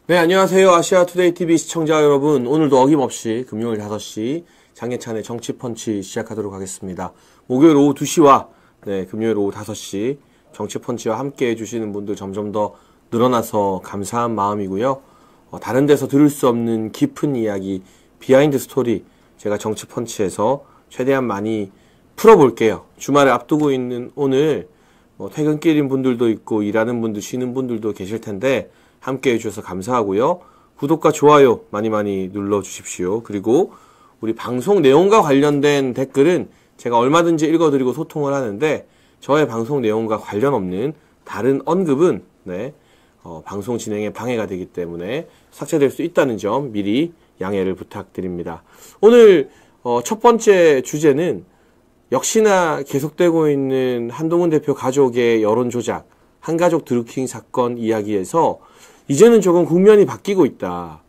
네, 안녕하세요. 아시아투데이TV 시청자 여러분. 오늘도 어김없이 금요일 5시 장예찬의 정치펀치 시작하도록 하겠습니다. 목요일 오후 2시와 금요일 오후 5시 정치펀치와 함께 해주시는 분들 점점 더 늘어나서 감사한 마음이고요. 다른 데서 들을 수 없는 깊은 이야기, 비하인드 스토리 제가 정치펀치에서 최대한 많이 풀어볼게요. 주말에 앞두고 있는 오늘 퇴근길인 분들도 있고 일하는 분들, 쉬는 분들도 계실 텐데 함께 해주셔서 감사하고요. 구독과 좋아요 많이 눌러주십시오. 그리고 우리 방송 내용과 관련된 댓글은 제가 얼마든지 읽어드리고 소통을 하는데 저의 방송 내용과 관련 없는 다른 언급은 방송 진행에 방해가 되기 때문에 삭제될 수 있다는 점 미리 양해를 부탁드립니다. 오늘 첫 번째 주제는 역시나 계속되고 있는 한동훈 대표 가족의 여론조작, 한가족 드루킹 사건 이야기에서 이제는 조금 국면이 바뀌고 있다.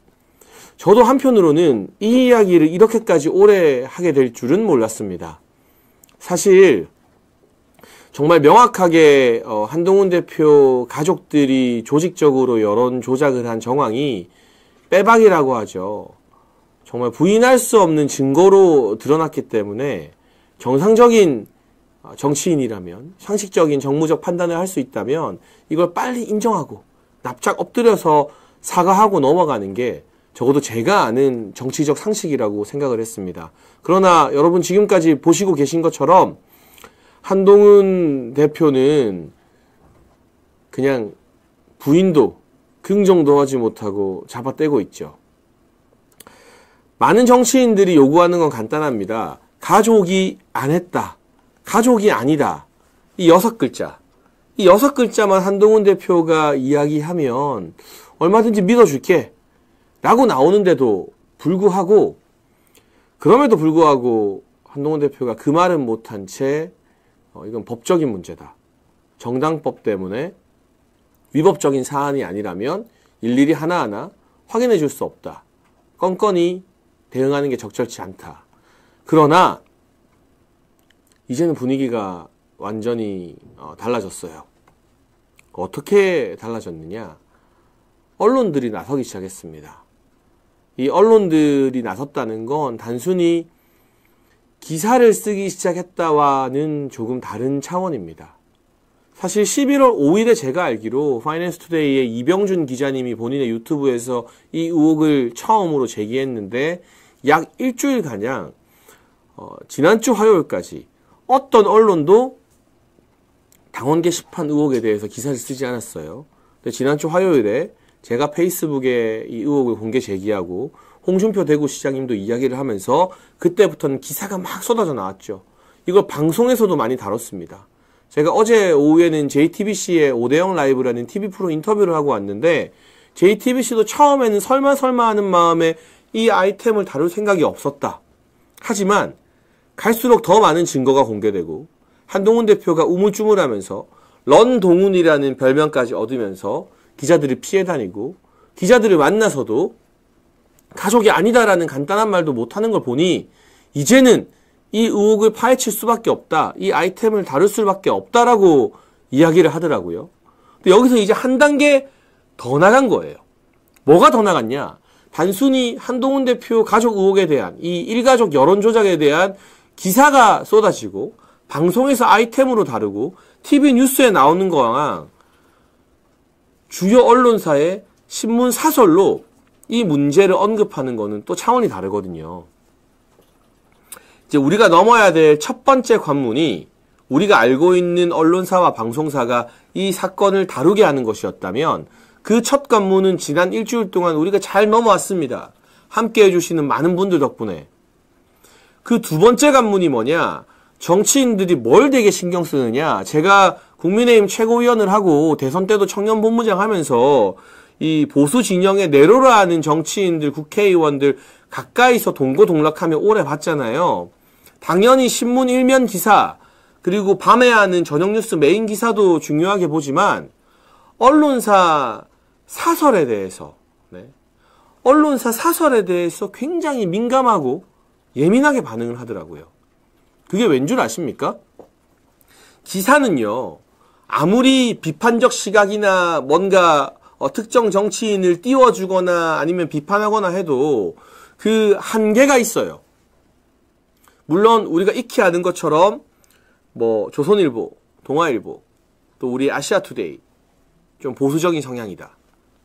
저도 한편으로는 이 이야기를 이렇게까지 오래 하게 될 줄은 몰랐습니다. 사실 정말 명확하게 한동훈 대표 가족들이 조직적으로 여론 조작을 한 정황이 빼박이라고 하죠. 정말 부인할 수 없는 증거로 드러났기 때문에 정상적인 정치인이라면, 상식적인 정무적 판단을 할 수 있다면 이걸 빨리 인정하고 납작 엎드려서 사과하고 넘어가는 게 적어도 제가 아는 정치적 상식이라고 생각을 했습니다. 그러나 여러분 지금까지 보시고 계신 것처럼 한동훈 대표는 그냥 부인도 긍정도 하지 못하고 잡아떼고 있죠. 많은 정치인들이 요구하는 건 간단합니다. 가족이 안 했다. 가족이 아니다. 이 6글자. 이 6글자만 한동훈 대표가 이야기하면 얼마든지 믿어줄게. 라고 나오는데도 불구하고, 그럼에도 불구하고 한동훈 대표가 그 말은 못한 채 이건 법적인 문제다. 정당법 때문에 위법적인 사안이 아니라면 일일이 하나하나 확인해 줄 수 없다. 건건히 대응하는 게 적절치 않다. 그러나 이제는 분위기가 완전히 달라졌어요. 어떻게 달라졌느냐? 언론들이 나서기 시작했습니다. 이 언론들이 나섰다는 건 단순히 기사를 쓰기 시작했다와는 조금 다른 차원입니다. 사실 11월 5일에 제가 알기로 파이낸스 투데이의 이병준 기자님이 본인의 유튜브에서 이 의혹을 처음으로 제기했는데 약 일주일가량 지난주 화요일까지 어떤 언론도 당원 게시판 의혹에 대해서 기사를 쓰지 않았어요. 근데 지난주 화요일에 제가 페이스북에 이 의혹을 공개 제기하고 홍준표 대구시장님도 이야기를 하면서 그때부터는 기사가 막 쏟아져 나왔죠. 이걸 방송에서도 많이 다뤘습니다. 제가 어제 오후에는 JTBC의 5대0 라이브라는 TV 프로 인터뷰를 하고 왔는데 JTBC도 처음에는 설마 하는 마음에 이 아이템을 다룰 생각이 없었다. 하지만 갈수록 더 많은 증거가 공개되고 한동훈 대표가 우물쭈물하면서 런동훈이라는 별명까지 얻으면서 기자들이 피해 다니고 기자들을 만나서도 가족이 아니다라는 간단한 말도 못하는 걸 보니 이제는 이 의혹을 파헤칠 수밖에 없다. 이 아이템을 다룰 수밖에 없다라고 이야기를 하더라고요. 근데 여기서 이제 한 단계 더 나간 거예요. 뭐가 더 나갔냐? 단순히 한동훈 대표 가족 의혹에 대한 이 일가족 여론 조작에 대한 기사가 쏟아지고 방송에서 아이템으로 다루고 TV 뉴스에 나오는 거랑 주요 언론사의 신문 사설로 이 문제를 언급하는 거는 또 차원이 다르거든요. 이제 우리가 넘어야 될 첫 번째 관문이 우리가 알고 있는 언론사와 방송사가 이 사건을 다루게 하는 것이었다면 그 첫 관문은 지난 일주일 동안 우리가 잘 넘어왔습니다. 함께 해주시는 많은 분들 덕분에. 그 두 번째 관문이 뭐냐? 정치인들이 뭘 되게 신경 쓰느냐? 제가 국민의힘 최고위원을 하고 대선 때도 청년 본부장 하면서 이 보수 진영에 내로라 하는 정치인들, 국회의원들 가까이서 동고동락하며 오래 봤잖아요. 당연히 신문 일면 기사, 그리고 밤에 하는 저녁 뉴스 메인 기사도 중요하게 보지만 언론사 사설에 대해서 굉장히 민감하고 예민하게 반응을 하더라고요. 그게 왠 줄 아십니까? 기사는요, 아무리 비판적 시각이나 뭔가 특정 정치인을 띄워주거나 아니면 비판하거나 해도 그 한계가 있어요. 물론 우리가 익히 아는 것처럼 뭐 조선일보, 동아일보, 또 우리 아시아투데이 좀 보수적인 성향이다.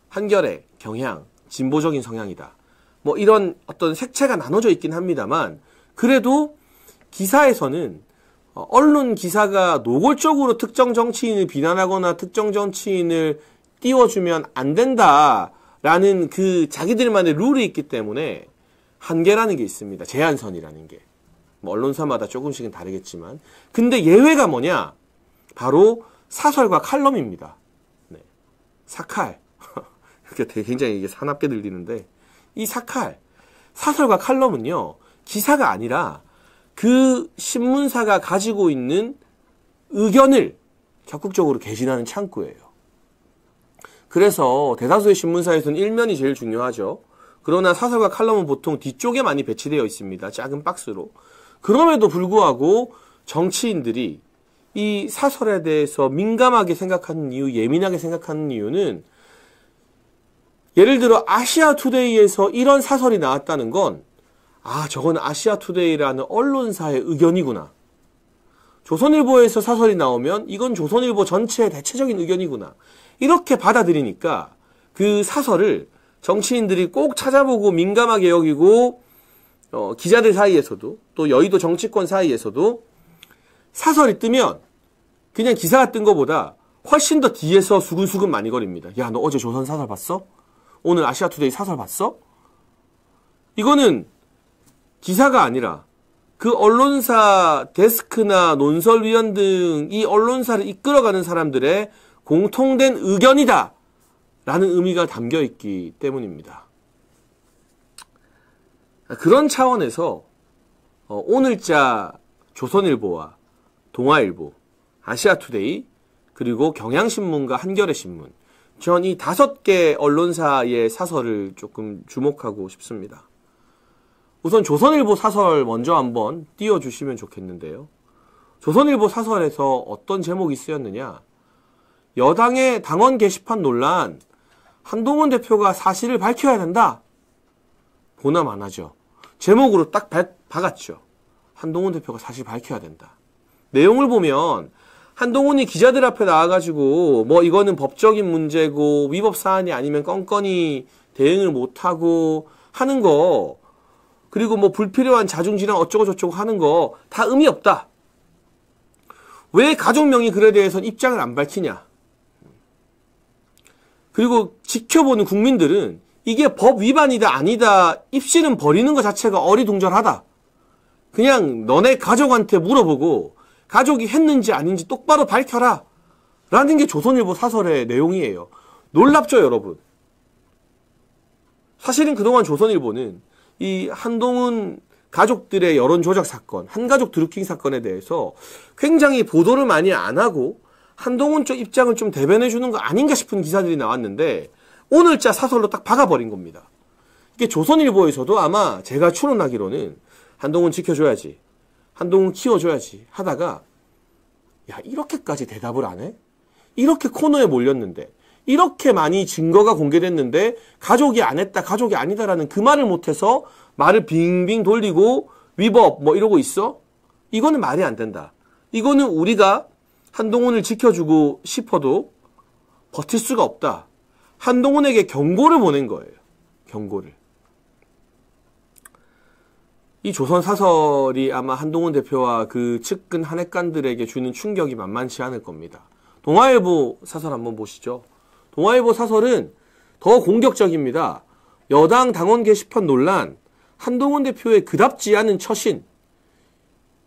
한겨레, 경향, 진보적인 성향이다. 뭐 이런 어떤 색채가 나눠져 있긴 합니다만 그래도 기사에서는 언론 기사가 노골적으로 특정 정치인을 비난하거나 특정 정치인을 띄워주면 안 된다라는 그 자기들만의 룰이 있기 때문에 한계라는 게 있습니다. 제한선이라는 게. 뭐 언론사마다 조금씩은 다르겠지만. 근데 예외가 뭐냐? 바로 사설과 칼럼입니다. 네. 사칼. 이렇게 굉장히 이게 사납게 들리는데 이 사설과 칼럼은요. 기사가 아니라 그 신문사가 가지고 있는 의견을 적극적으로 개진하는 창구예요. 그래서 대다수의 신문사에서는 일면이 제일 중요하죠. 그러나 사설과 칼럼은 보통 뒤쪽에 많이 배치되어 있습니다. 작은 박스로. 그럼에도 불구하고 정치인들이 이 사설에 대해서 민감하게 생각하는 이유, 예민하게 생각하는 이유는 예를 들어 아시아투데이에서 이런 사설이 나왔다는 건 저건 아시아투데이라는 언론사의 의견이구나. 조선일보에서 사설이 나오면 이건 조선일보 전체의 대체적인 의견이구나. 이렇게 받아들이니까 그 사설을 정치인들이 꼭 찾아보고 민감하게 여기고 기자들 사이에서도 또 여의도 정치권 사이에서도 사설이 뜨면 그냥 기사가 뜬 것보다 훨씬 더 뒤에서 수근수근 많이 거립니다. 야, 너 어제 조선 사설 봤어? 오늘 아시아투데이 사설 봤어? 이거는 기사가 아니라 그 언론사 데스크나 논설위원 등 이 언론사를 이끌어가는 사람들의 공통된 의견이다 라는 의미가 담겨있기 때문입니다. 그런 차원에서 오늘자 조선일보와 동아일보, 아시아투데이, 그리고 경향신문과 한겨레신문, 전 이 5개 언론사의 사설을 조금 주목하고 싶습니다. 우선 조선일보 사설 먼저 한번 띄워주시면 좋겠는데요. 조선일보 사설에서 어떤 제목이 쓰였느냐? 여당의 당원 게시판 논란, 한동훈 대표가 사실을 밝혀야 된다. 보남 안 하죠. 제목으로 딱 박았죠. 한동훈 대표가 사실 밝혀야 된다. 내용을 보면 한동훈이 기자들 앞에 나와가지고 뭐 이거는 법적인 문제고 위법 사안이 아니면 건건이 대응을 못하고 하는 거, 그리고 뭐 불필요한 자중질환 어쩌고 저쩌고 하는 거 다 의미 없다. 왜 가족명의 글에 대해서는 입장을 안 밝히냐. 그리고 지켜보는 국민들은 이게 법 위반이다 아니다 입씨는 버리는 것 자체가 어리둥절하다. 그냥 너네 가족한테 물어보고 가족이 했는지 아닌지 똑바로 밝혀라 라는 게 조선일보 사설의 내용이에요. 놀랍죠, 여러분? 사실은 그동안 조선일보는 이 한동훈 가족들의 여론 조작 사건, 한가족 드루킹 사건에 대해서 굉장히 보도를 많이 안 하고 한동훈 쪽 입장을 좀 대변해 주는 거 아닌가 싶은 기사들이 나왔는데 오늘자 사설로 딱 박아버린 겁니다. 이게 조선일보에서도 아마 제가 추론하기로는 한동훈 지켜줘야지, 한동훈 키워줘야지 하다가 야, 이렇게까지 대답을 안 해? 이렇게 코너에 몰렸는데, 이렇게 많이 증거가 공개됐는데 가족이 안 했다, 가족이 아니다라는 그 말을 못해서 말을 빙빙 돌리고 위법 뭐 이러고 있어? 이거는 말이 안 된다. 이거는 우리가 한동훈을 지켜주고 싶어도 버틸 수가 없다. 한동훈에게 경고를 보낸 거예요. 경고를. 이 조선 사설이 아마 한동훈 대표와 그 측근 한핵관들에게 주는 충격이 만만치 않을 겁니다. 동아일보 사설 한번 보시죠. 동아일보 사설은 더 공격적입니다. 여당 당원 게시판 논란, 한동훈 대표의 그답지 않은 처신.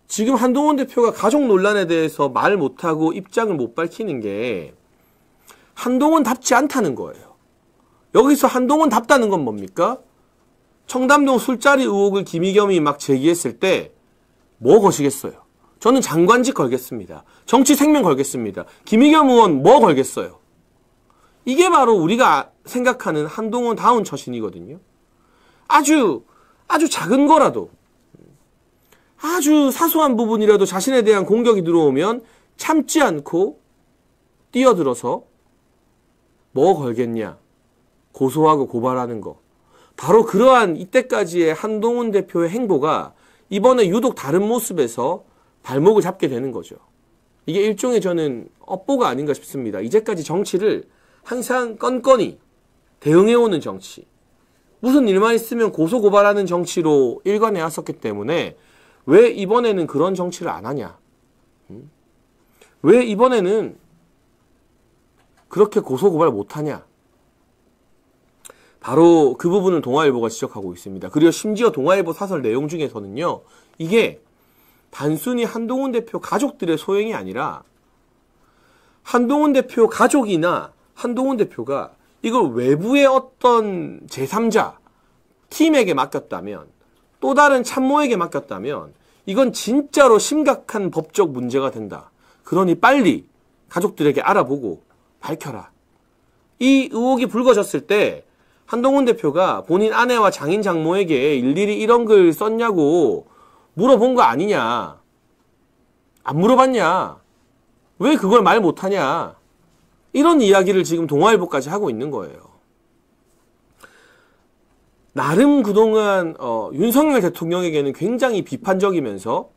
지금 한동훈 대표가 가족 논란에 대해서 말 못하고 입장을 못 밝히는 게 한동훈답지 않다는 거예요. 여기서 한동훈답다는 건 뭡니까? 청담동 술자리 의혹을 김의겸이 막 제기했을 때 뭐 거시겠어요? 저는 장관직 걸겠습니다. 정치 생명 걸겠습니다. 김의겸 의원 뭐 걸겠어요? 이게 바로 우리가 생각하는 한동훈다운 처신이거든요. 아주 작은 거라도, 아주 사소한 부분이라도 자신에 대한 공격이 들어오면 참지 않고 뛰어들어서 뭐 걸겠냐? 고소하고 고발하는 거. 바로 그러한 이때까지의 한동훈 대표의 행보가 이번에 유독 다른 모습에서 발목을 잡게 되는 거죠. 이게 일종의 저는 업보가 아닌가 싶습니다. 이제까지 정치를 항상 건건히 대응해오는 정치. 무슨 일만 있으면 고소고발하는 정치로 일관해 왔었기 때문에 왜 이번에는 그런 정치를 안 하냐? 왜 이번에는 그렇게 고소고발 못하냐? 바로 그 부분을 동아일보가 지적하고 있습니다. 그리고 심지어 동아일보 사설 내용 중에서는요. 이게 단순히 한동훈 대표 가족들의 소행이 아니라 한동훈 대표 가족이나 한동훈 대표가 이걸 외부의 어떤 제3자 팀에게 맡겼다면 또 다른 참모에게 맡겼다면 이건 진짜로 심각한 법적 문제가 된다. 그러니 빨리 가족들에게 알아보고 밝혀라. 이 의혹이 불거졌을 때 한동훈 대표가 본인 아내와 장인 장모에게 일일이 이런 글 썼냐고 물어본 거 아니냐. 안 물어봤냐. 왜 그걸 말 못하냐. 이런 이야기를 지금 동아일보까지 하고 있는 거예요. 나름 그동안 윤석열 대통령에게는 굉장히 비판적이면서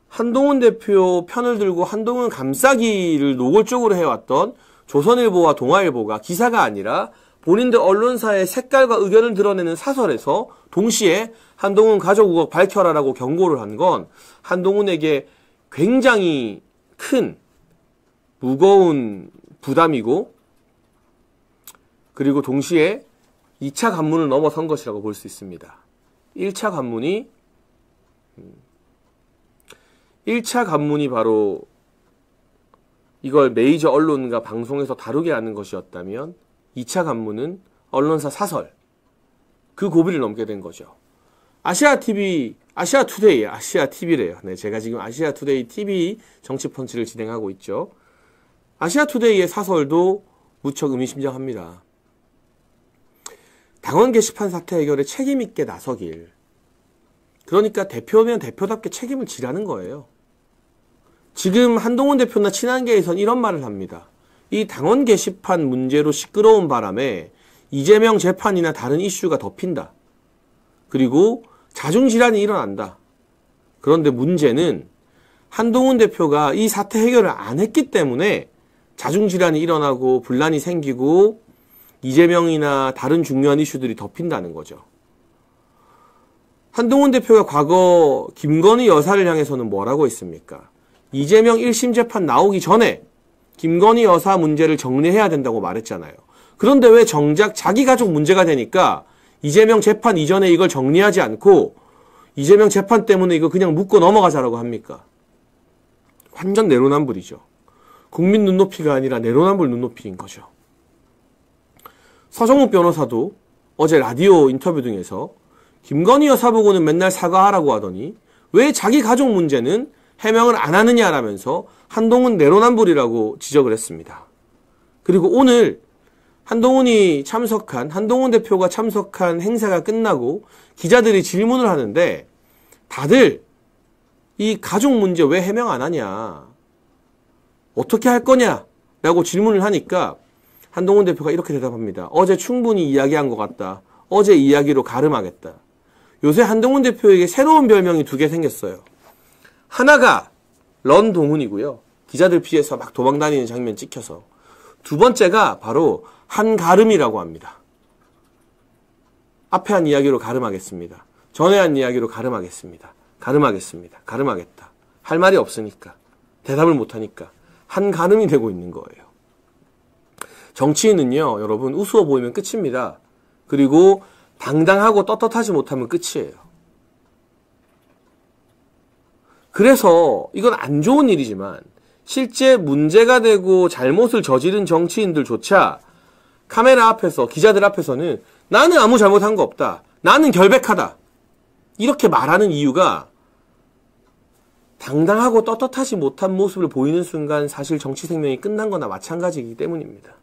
한동훈 대표 편을 들고 한동훈 감싸기를 노골적으로 해왔던 조선일보와 동아일보가 기사가 아니라 본인들 언론사의 색깔과 의견을 드러내는 사설에서 동시에 한동훈 가족 의혹 밝혀라라고 경고를 한 건 한동훈에게 굉장히 큰 무거운 부담이고 그리고 동시에 2차 관문을 넘어선 것이라고 볼 수 있습니다. 1차 관문이 바로 이걸 메이저 언론과 방송에서 다루게 하는 것이었다면 2차 관문은 언론사 사설 그 고비를 넘게 된 거죠. 아시아TV래요. 네, 제가 지금 아시아투데이 TV 정치펀치를 진행하고 있죠. 아시아투데이의 사설도 무척 의미심장합니다. 당원 게시판 사태 해결에 책임있게 나서길. 그러니까 대표면 대표답게 책임을 지라는 거예요. 지금 한동훈 대표나 친한계에선 이런 말을 합니다. 이 당원 게시판 문제로 시끄러운 바람에 이재명 재판이나 다른 이슈가 덮인다. 그리고 자중질환이 일어난다. 그런데 문제는 한동훈 대표가 이 사태 해결을 안 했기 때문에 자중질환이 일어나고 분란이 생기고 이재명이나 다른 중요한 이슈들이 덮인다는 거죠. 한동훈 대표가 과거 김건희 여사를 향해서는 뭐라고 했습니까? 이재명 1심 재판 나오기 전에 김건희 여사 문제를 정리해야 된다고 말했잖아요. 그런데 왜 정작 자기 가족 문제가 되니까 이재명 재판 이전에 이걸 정리하지 않고 이재명 재판 때문에 이거 그냥 묻고 넘어가자라고 합니까? 완전 내로남불이죠. 국민 눈높이가 아니라 내로남불 눈높이인 거죠. 서정욱 변호사도 어제 라디오 인터뷰 등에서 김건희 여사 보고는 맨날 사과하라고 하더니 왜 자기 가족 문제는 해명을 안 하느냐라면서 한동훈 내로남불이라고 지적을 했습니다. 그리고 오늘 한동훈 대표가 참석한 행사가 끝나고 기자들이 질문을 하는데 다들 이 가족 문제 왜 해명 안 하냐, 어떻게 할 거냐 라고 질문을 하니까 한동훈 대표가 이렇게 대답합니다. 어제 충분히 이야기한 것 같다. 어제 이야기로 가름하겠다. 요새 한동훈 대표에게 새로운 별명이 2개 생겼어요. 하나가 런동훈이고요. 기자들 피해서 막 도망다니는 장면 찍혀서. 두 번째가 바로 한가름이라고 합니다. 앞에 한 이야기로 가름하겠습니다. 전에 한 이야기로 가름하겠습니다. 가름하겠다. 할 말이 없으니까. 대답을 못하니까. 한가름이 되고 있는 거예요. 정치인은요, 여러분, 우스워 보이면 끝입니다. 그리고 당당하고 떳떳하지 못하면 끝이에요. 그래서 이건 안 좋은 일이지만 실제 문제가 되고 잘못을 저지른 정치인들조차 카메라 앞에서, 기자들 앞에서는 나는 아무 잘못한 거 없다. 나는 결백하다. 이렇게 말하는 이유가 당당하고 떳떳하지 못한 모습을 보이는 순간 사실 정치 생명이 끝난 거나 마찬가지이기 때문입니다.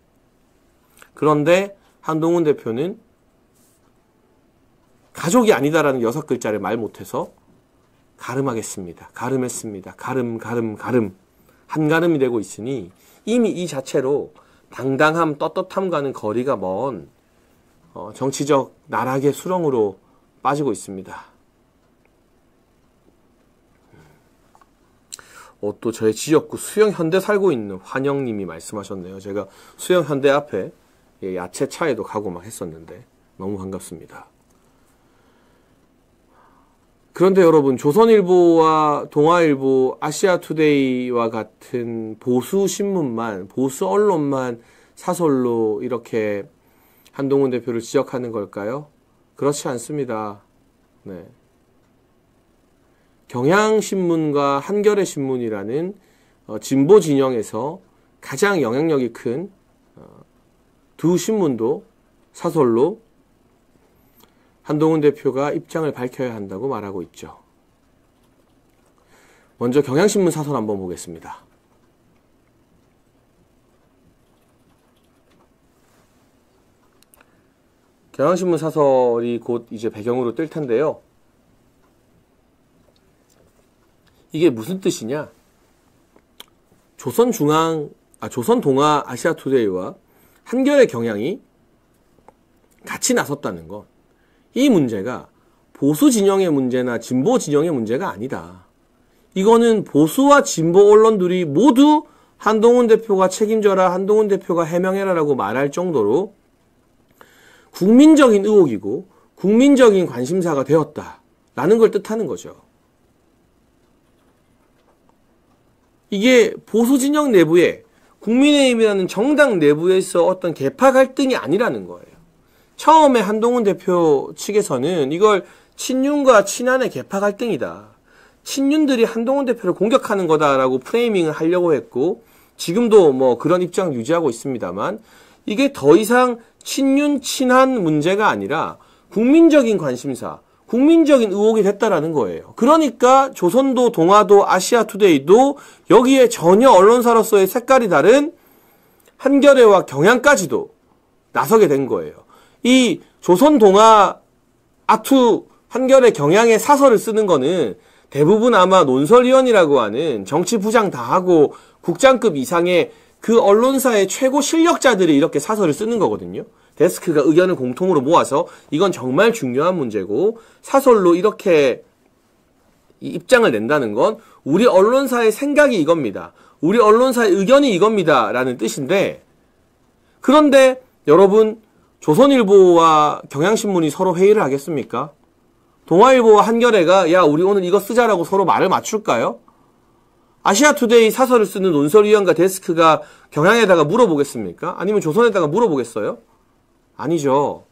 그런데 한동훈 대표는 가족이 아니다라는 6글자를 말 못해서 가름하겠습니다. 가름했습니다. 가름. 한가름이 되고 있으니 이미 이 자체로 당당함, 떳떳함과는 거리가 먼 정치적 나락의 수렁으로 빠지고 있습니다. 또 저의 지역구 수영현대 살고 있는 환영님이 말씀하셨네요. 제가 수영현대 앞에 야채 차에도 가고 막 했었는데 너무 반갑습니다. 그런데 여러분, 조선일보와 동아일보, 아시아투데이와 같은 보수 신문만, 보수 언론만 사설로 이렇게 한동훈 대표를 지적하는 걸까요? 그렇지 않습니다. 네. 경향신문과 한겨레신문이라는 진보 진영에서 가장 영향력이 큰 두 신문도 사설로 한동훈 대표가 입장을 밝혀야 한다고 말하고 있죠. 먼저 경향신문 사설 한번 보겠습니다. 경향신문 사설이 곧 이제 배경으로 뜰 텐데요. 이게 무슨 뜻이냐? 조선동아 아시아투데이와 한겨레 경향이 같이 나섰다는 것. 이 문제가 보수 진영의 문제나 진보 진영의 문제가 아니다. 이거는 보수와 진보 언론들이 모두 한동훈 대표가 책임져라, 한동훈 대표가 해명해라라고 말할 정도로 국민적인 의혹이고 국민적인 관심사가 되었다라는 걸 뜻하는 거죠. 이게 보수 진영 내부에, 국민의힘이라는 정당 내부에서 어떤 계파 갈등이 아니라는 거예요. 처음에 한동훈 대표 측에서는 이걸 친윤과 친한의 계파 갈등이다. 친윤들이 한동훈 대표를 공격하는 거다라고 프레이밍을 하려고 했고, 지금도 뭐 그런 입장을 유지하고 있습니다만, 이게 더 이상 친윤, 친한 문제가 아니라 국민적인 관심사, 국민적인 의혹이 됐다라는 거예요. 그러니까 조선도, 동아도, 아시아투데이도 여기에 전혀 언론사로서의 색깔이 다른 한겨레와 경향까지도 나서게 된 거예요. 이 조선, 동아, 아투, 한겨레, 경향의 사설을 쓰는 거는 대부분 아마 논설위원이라고 하는 정치 부장 다 하고 국장급 이상의 그 언론사의 최고 실력자들이 이렇게 사설을 쓰는 거거든요. 데스크가 의견을 공통으로 모아서 이건 정말 중요한 문제고 사설로 이렇게 입장을 낸다는 건 우리 언론사의 생각이 이겁니다. 우리 언론사의 의견이 이겁니다. 라는 뜻인데, 그런데 여러분, 조선일보와 경향신문이 서로 회의를 하겠습니까? 동아일보와 한겨레가 야, 우리 오늘 이거 쓰자라고 서로 말을 맞출까요? 아시아투데이 사설을 쓰는 논설위원과 데스크가 경향에다가 물어보겠습니까? 아니면 조선에다가 물어보겠어요? 아니죠.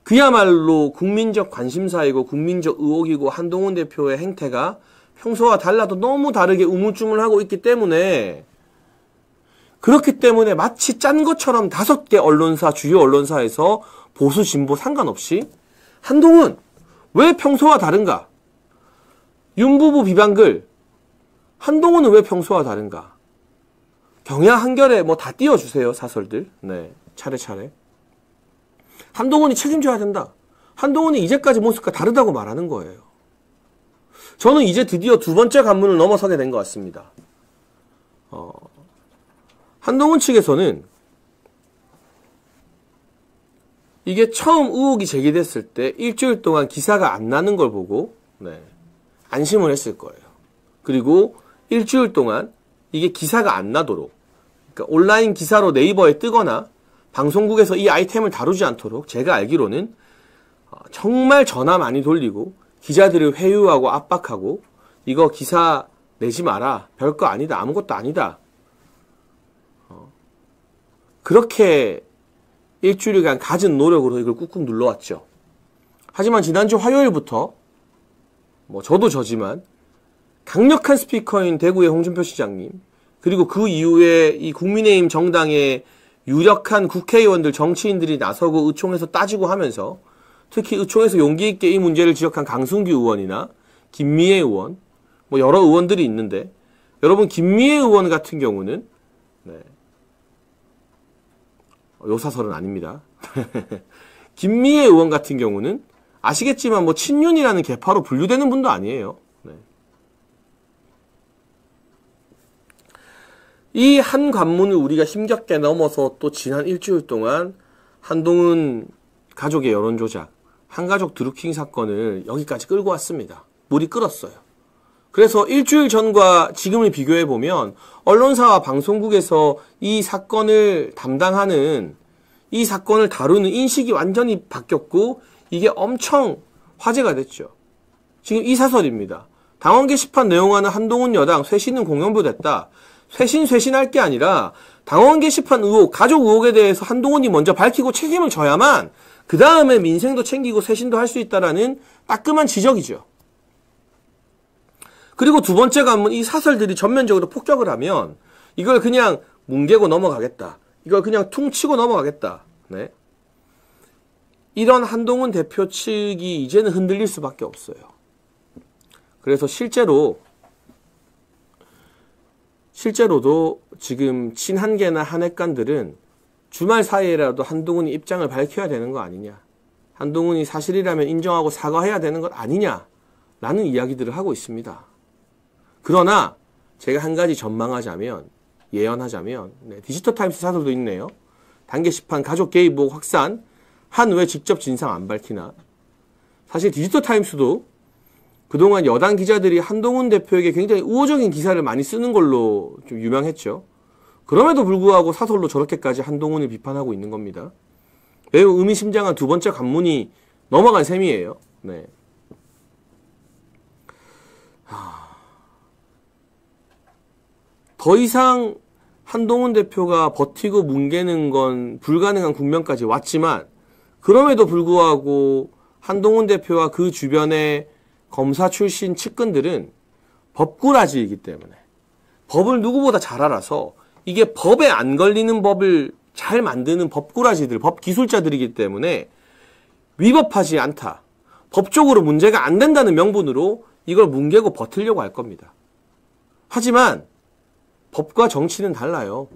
그야말로 국민적 관심사이고 국민적 의혹이고 한동훈 대표의 행태가 평소와 달라도 너무 다르게 우물쭈물하고 있기 때문에, 그렇기 때문에 마치 짠 것처럼 5개 언론사, 주요 언론사에서 보수, 진보 상관없이 한동훈 왜 평소와 다른가? 윤부부 비방글, 한동훈은 왜 평소와 다른가? 경향, 한겨레 뭐 다 띄워주세요, 사설들. 네, 차례차례. 한동훈이 책임져야 된다. 한동훈이 이제까지 모습과 다르다고 말하는 거예요. 저는 이제 드디어 두 번째 관문을 넘어서게 된 것 같습니다. 한동훈 측에서는 이게 처음 의혹이 제기됐을 때 일주일 동안 기사가 안 나는 걸 보고 안심을 했을 거예요. 그리고 일주일 동안 이게 기사가 안 나도록, 그러니까 온라인 기사로 네이버에 뜨거나 방송국에서 이 아이템을 다루지 않도록 제가 알기로는 정말 전화 많이 돌리고 기자들을 회유하고 압박하고 이거 기사 내지 마라. 별거 아니다. 아무것도 아니다. 그렇게 일주일간 갖은 노력으로 이걸 꾹꾹 눌러왔죠. 하지만 지난주 화요일부터 뭐 저도 저지만 강력한 스피커인 대구의 홍준표 시장님, 그리고 그 이후에 이 국민의힘 정당의 유력한 국회의원들, 정치인들이 나서고 의총에서 따지고 하면서, 특히 의총에서 용기 있게 이 문제를 지적한 강승규 의원이나 김미애 의원, 뭐 여러 의원들이 있는데, 여러분 김미애 의원 같은 경우는 요 사설은 아닙니다. 김미애 의원 같은 경우는 아시겠지만 뭐 친윤이라는 계파로 분류되는 분도 아니에요. 이 한 관문을 우리가 힘겹게 넘어서 또 지난 일주일 동안 한동훈 가족의 여론조작, 한가족 드루킹 사건을 여기까지 끌고 왔습니다. 물이 끓었어요. 그래서 일주일 전과 지금을 비교해보면 언론사와 방송국에서 이 사건을 담당하는, 이 사건을 다루는 인식이 완전히 바뀌었고 이게 엄청 화제가 됐죠. 지금 이 사설입니다. 당원 게시판 내용하는 한동훈 여당 쇄신은 공연부됐다. 쇄신할 게 아니라 당원 게시판 의혹, 가족 의혹에 대해서 한동훈이 먼저 밝히고 책임을 져야만 그 다음에 민생도 챙기고 쇄신도 할 수 있다라는 따끔한 지적이죠. 그리고 두 번째 관문, 이 사설들이 전면적으로 폭격을 하면 이걸 그냥 뭉개고 넘어가겠다. 이걸 그냥 퉁치고 넘어가겠다. 네. 이런 한동훈 대표 측이 이제는 흔들릴 수밖에 없어요. 그래서 실제로도 지금 친한계나 한핵관들은 주말 사이에라도 한동훈이 입장을 밝혀야 되는 거 아니냐. 한동훈이 사실이라면 인정하고 사과해야 되는 것 아니냐. 라는 이야기들을 하고 있습니다. 그러나 제가 한 가지 예언하자면 디지털타임스 사설도 있네요. 단계시판 가족 개입 의혹 확산, 한 왜 직접 진상 안 밝히나. 사실 디지털타임스도 그동안 여당 기자들이 한동훈 대표에게 굉장히 우호적인 기사를 많이 쓰는 걸로 좀 유명했죠. 그럼에도 불구하고 사설로 저렇게까지 한동훈을 비판하고 있는 겁니다. 매우 의미심장한 두 번째 관문이 넘어간 셈이에요. 네. 더 이상 한동훈 대표가 버티고 뭉개는 건 불가능한 국면까지 왔지만 그럼에도 불구하고 한동훈 대표와 그 주변의 검사 출신 측근들은 법꾸라지이기 때문에 법을 누구보다 잘 알아서 이게 법에 안 걸리는 법을 잘 만드는 법꾸라지들, 법 기술자들이기 때문에 위법하지 않다. 법적으로 문제가 안 된다는 명분으로 이걸 뭉개고 버티려고 할 겁니다. 하지만 법과 정치는 달라요.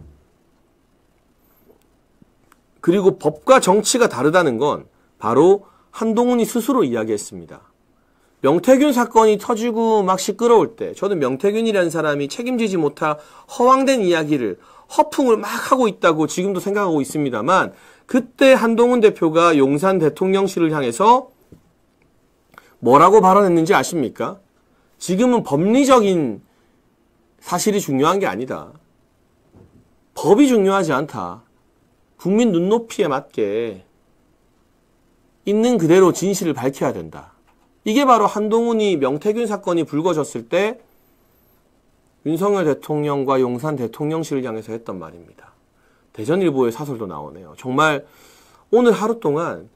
그리고 법과 정치가 다르다는 건 바로 한동훈이 스스로 이야기했습니다. 명태균 사건이 터지고 막 시끄러울 때 저는 명태균이라는 사람이 책임지지 못할 허황된 이야기를, 허풍을 막 하고 있다고 지금도 생각하고 있습니다만 그때 한동훈 대표가 용산 대통령실을 향해서 뭐라고 발언했는지 아십니까? 지금은 법리적인 사실이 중요한 게 아니다. 법이 중요하지 않다. 국민 눈높이에 맞게 있는 그대로 진실을 밝혀야 된다. 이게 바로 한동훈이 명태균 사건이 불거졌을 때 윤석열 대통령과 용산 대통령실을 향해서 했던 말입니다. 대전일보의 사설도 나오네요. 정말 오늘 하루 동안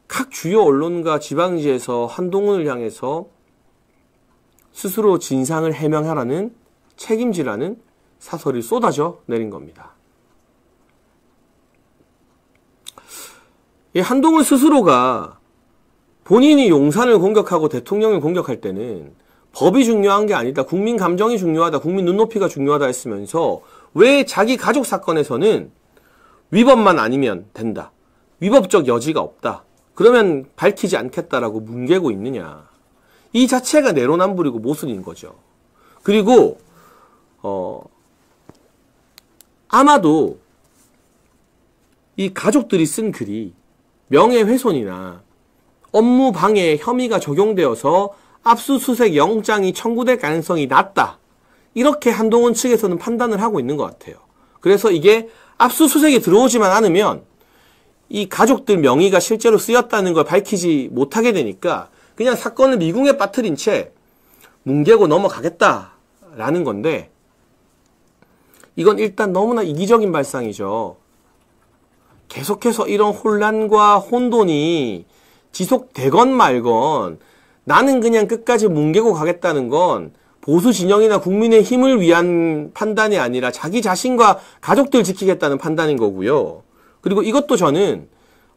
각 주요 언론과 지방지에서 한동훈을 향해서 스스로 진상을 해명하라는, 책임지라는 사설이 쏟아져 내린 겁니다. 이 한동훈 스스로가 본인이 용산을 공격하고 대통령을 공격할 때는 법이 중요한 게 아니다. 국민 감정이 중요하다. 국민 눈높이가 중요하다 했으면서 왜 자기 가족 사건에서는 위법만 아니면 된다. 위법적 여지가 없다. 그러면 밝히지 않겠다라고 뭉개고 있느냐. 이 자체가 내로남불이고 모순인 거죠. 그리고 아마도 이 가족들이 쓴 글이 명예훼손이나 업무 방해에 혐의가 적용되어서 압수수색 영장이 청구될 가능성이 낮다. 이렇게 한동훈 측에서는 판단을 하고 있는 것 같아요. 그래서 이게 압수수색에 들어오지만 않으면 이 가족들 명의가 실제로 쓰였다는 걸 밝히지 못하게 되니까 그냥 사건을 미궁에 빠뜨린 채 뭉개고 넘어가겠다라는 건데, 이건 일단 너무나 이기적인 발상이죠. 계속해서 이런 혼란과 혼돈이 지속되건 말건 나는 그냥 끝까지 뭉개고 가겠다는 건 보수 진영이나 국민의 힘을 위한 판단이 아니라 자기 자신과 가족들 지키겠다는 판단인 거고요. 그리고 이것도 저는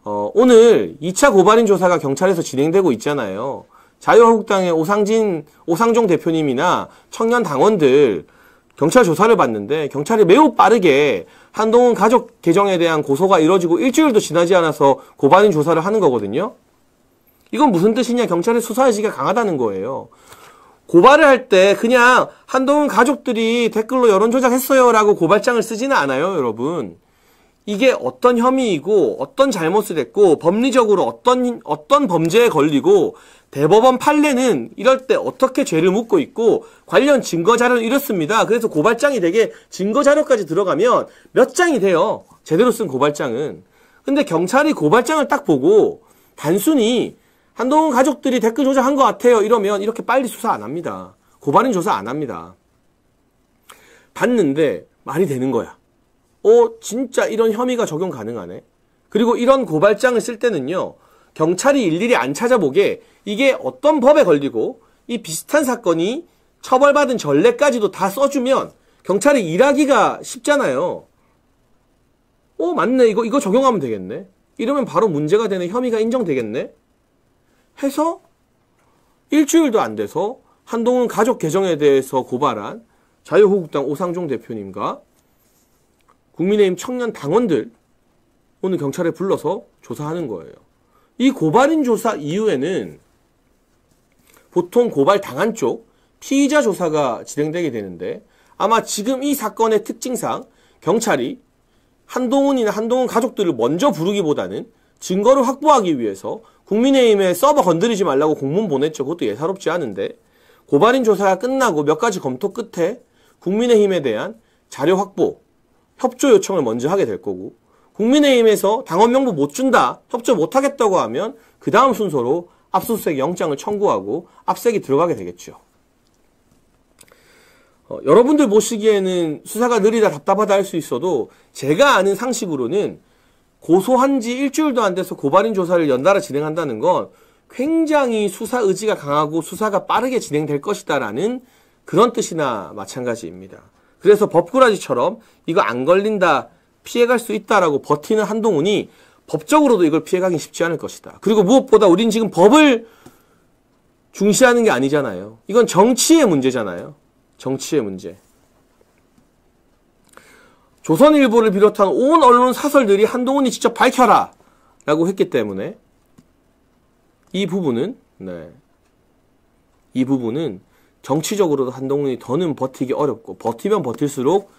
오늘 2차 고발인 조사가 경찰에서 진행되고 있잖아요. 자유한국당의 오상종 대표님이나 청년 당원들 경찰 조사를 받는데 경찰이 매우 빠르게 한동훈 가족 계정에 대한 고소가 이뤄지고 일주일도 지나지 않아서 고발인 조사를 하는 거거든요. 이건 무슨 뜻이냐? 경찰의 수사 의지가 강하다는 거예요. 고발을 할 때 그냥 한동훈 가족들이 댓글로 여론 조작했어요 라고 고발장을 쓰지는 않아요, 여러분. 이게 어떤 혐의이고 어떤 잘못을 했고 법리적으로 어떤 범죄에 걸리고 대법원 판례는 이럴 때 어떻게 죄를 묻고 있고 관련 증거자료는 이렇습니다. 그래서 고발장이 되게 증거자료까지 들어가면 몇 장이 돼요. 제대로 쓴 고발장은. 근데 경찰이 고발장을 딱 보고 단순히 한동훈 가족들이 댓글 조작한 것 같아요 이러면 이렇게 빨리 수사 안 합니다. 고발인 조사 안 합니다. 봤는데 말이 되는 거야. 진짜 이런 혐의가 적용 가능하네. 그리고 이런 고발장을 쓸 때는요, 경찰이 일일이 안 찾아보게 이게 어떤 법에 걸리고 이 비슷한 사건이 처벌받은 전례까지도 다 써주면 경찰이 일하기가 쉽잖아요. 맞네. 이거 적용하면 되겠네. 이러면 바로 문제가 되는 혐의가 인정되겠네. 해서 일주일도 안 돼서 한동훈 가족 계정에 대해서 고발한 자유한국당 오상종 대표님과 국민의힘 청년 당원들 오늘 경찰에 불러서 조사하는 거예요. 이 고발인 조사 이후에는 보통 고발 당한 쪽 피의자 조사가 진행되게 되는데 아마 지금 이 사건의 특징상 경찰이 한동훈이나 한동훈 가족들을 먼저 부르기보다는 증거를 확보하기 위해서 국민의힘에 서버 건드리지 말라고 공문 보냈죠. 그것도 예사롭지 않은데 고발인 조사가 끝나고 몇 가지 검토 끝에 국민의힘에 대한 자료 확보 협조 요청을 먼저 하게 될 거고 국민의힘에서 당원 명부 못 준다, 협조 못 하겠다고 하면 그 다음 순서로 압수수색 영장을 청구하고 압색이 들어가게 되겠죠. 여러분들 보시기에는 수사가 느리다 답답하다 할 수 있어도 제가 아는 상식으로는 고소한 지 일주일도 안 돼서 고발인 조사를 연달아 진행한다는 건 굉장히 수사 의지가 강하고 수사가 빠르게 진행될 것이다라는 그런 뜻이나 마찬가지입니다. 그래서 법꾸라지처럼 이거 안 걸린다, 피해갈 수 있다라고 버티는 한동훈이 법적으로도 이걸 피해가긴 쉽지 않을 것이다. 그리고 무엇보다 우린 지금 법을 중시하는 게 아니잖아요. 이건 정치의 문제잖아요. 정치의 문제. 조선일보를 비롯한 온 언론 사설들이 한동훈이 직접 밝혀라 라고 했기 때문에 이 부분은 정치적으로도 한동훈이 더는 버티기 어렵고 버티면 버틸수록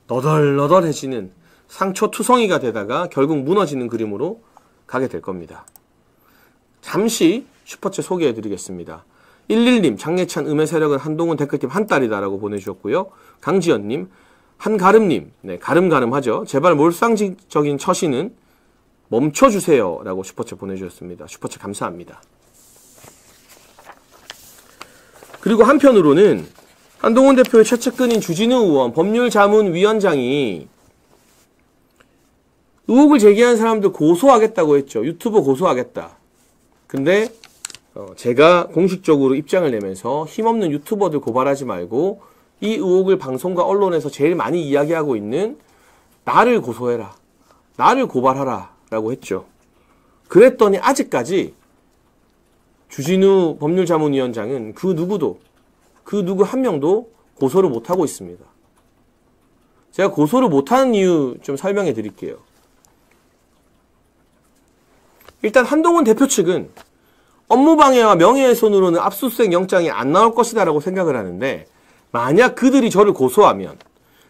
너덜너덜해지는 상처투성이가 되다가 결국 무너지는 그림으로 가게 될 겁니다. 잠시 슈퍼챗 소개해드리겠습니다. 11님, 장예찬 음해 세력은 한동훈 댓글팀 한 딸이다라고 보내주셨고요. 강지연님, 한가름님, 가름가름하죠. 제발 몰상식적인 처신은 멈춰주세요라고 슈퍼챗 보내주셨습니다. 슈퍼챗 감사합니다. 그리고 한편으로는 한동훈 대표의 최측근인 주진우 의원 법률자문위원장이 의혹을 제기한 사람들 고소하겠다고 했죠. 유튜브 고소하겠다. 근데 제가 공식적으로 입장을 내면서 힘없는 유튜버들 고발하지 말고 이 의혹을 방송과 언론에서 제일 많이 이야기하고 있는 나를 고소해라. 나를 고발하라. 라고 했죠. 그랬더니 아직까지 주진우 법률자문위원장은 그 누구 한 명도 고소를 못하고 있습니다. 제가 고소를 못하는 이유 좀 설명해 드릴게요. 일단 한동훈 대표 측은 업무방해와 명예훼손으로는 압수수색 영장이 안 나올 것이다 라고 생각을 하는데 만약 그들이 저를 고소하면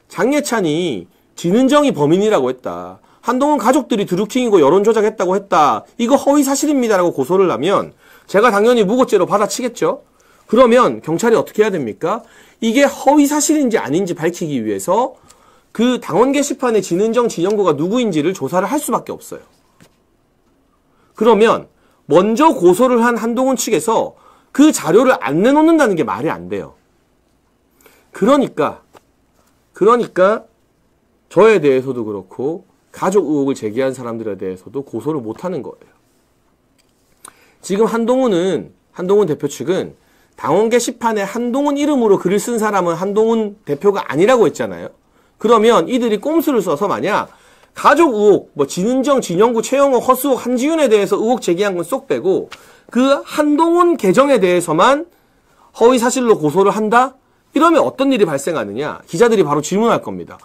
장예찬이 진은정이 범인이라고 했다. 한동훈 가족들이 드루킹이고 여론조작했다고 했다. 이거 허위사실입니다 라고 고소를 하면 제가 당연히 무고죄로 받아치겠죠. 그러면 경찰이 어떻게 해야 됩니까? 이게 허위사실인지 아닌지 밝히기 위해서 그 당원 게시판에 진은정 진영구가 누구인지를 조사를 할 수밖에 없어요. 그러면 먼저 고소를 한 한동훈 측에서 그 자료를 안 내놓는다는 게 말이 안 돼요. 그러니까 저에 대해서도 그렇고 가족 의혹을 제기한 사람들에 대해서도 고소를 못하는 거예요. 지금 한동훈 대표 측은 당원 게시판에 한동훈 이름으로 글을 쓴 사람은 한동훈 대표가 아니라고 했잖아요. 그러면 이들이 꼼수를 써서 만약 가족 의혹, 진은정, 진영구, 최영호, 허수옥, 한지윤에 대해서 의혹 제기한 건 쏙 빼고 그 한동훈 계정에 대해서만 허위 사실로 고소를 한다? 이러면 어떤 일이 발생하느냐? 기자들이 바로 질문할 겁니다.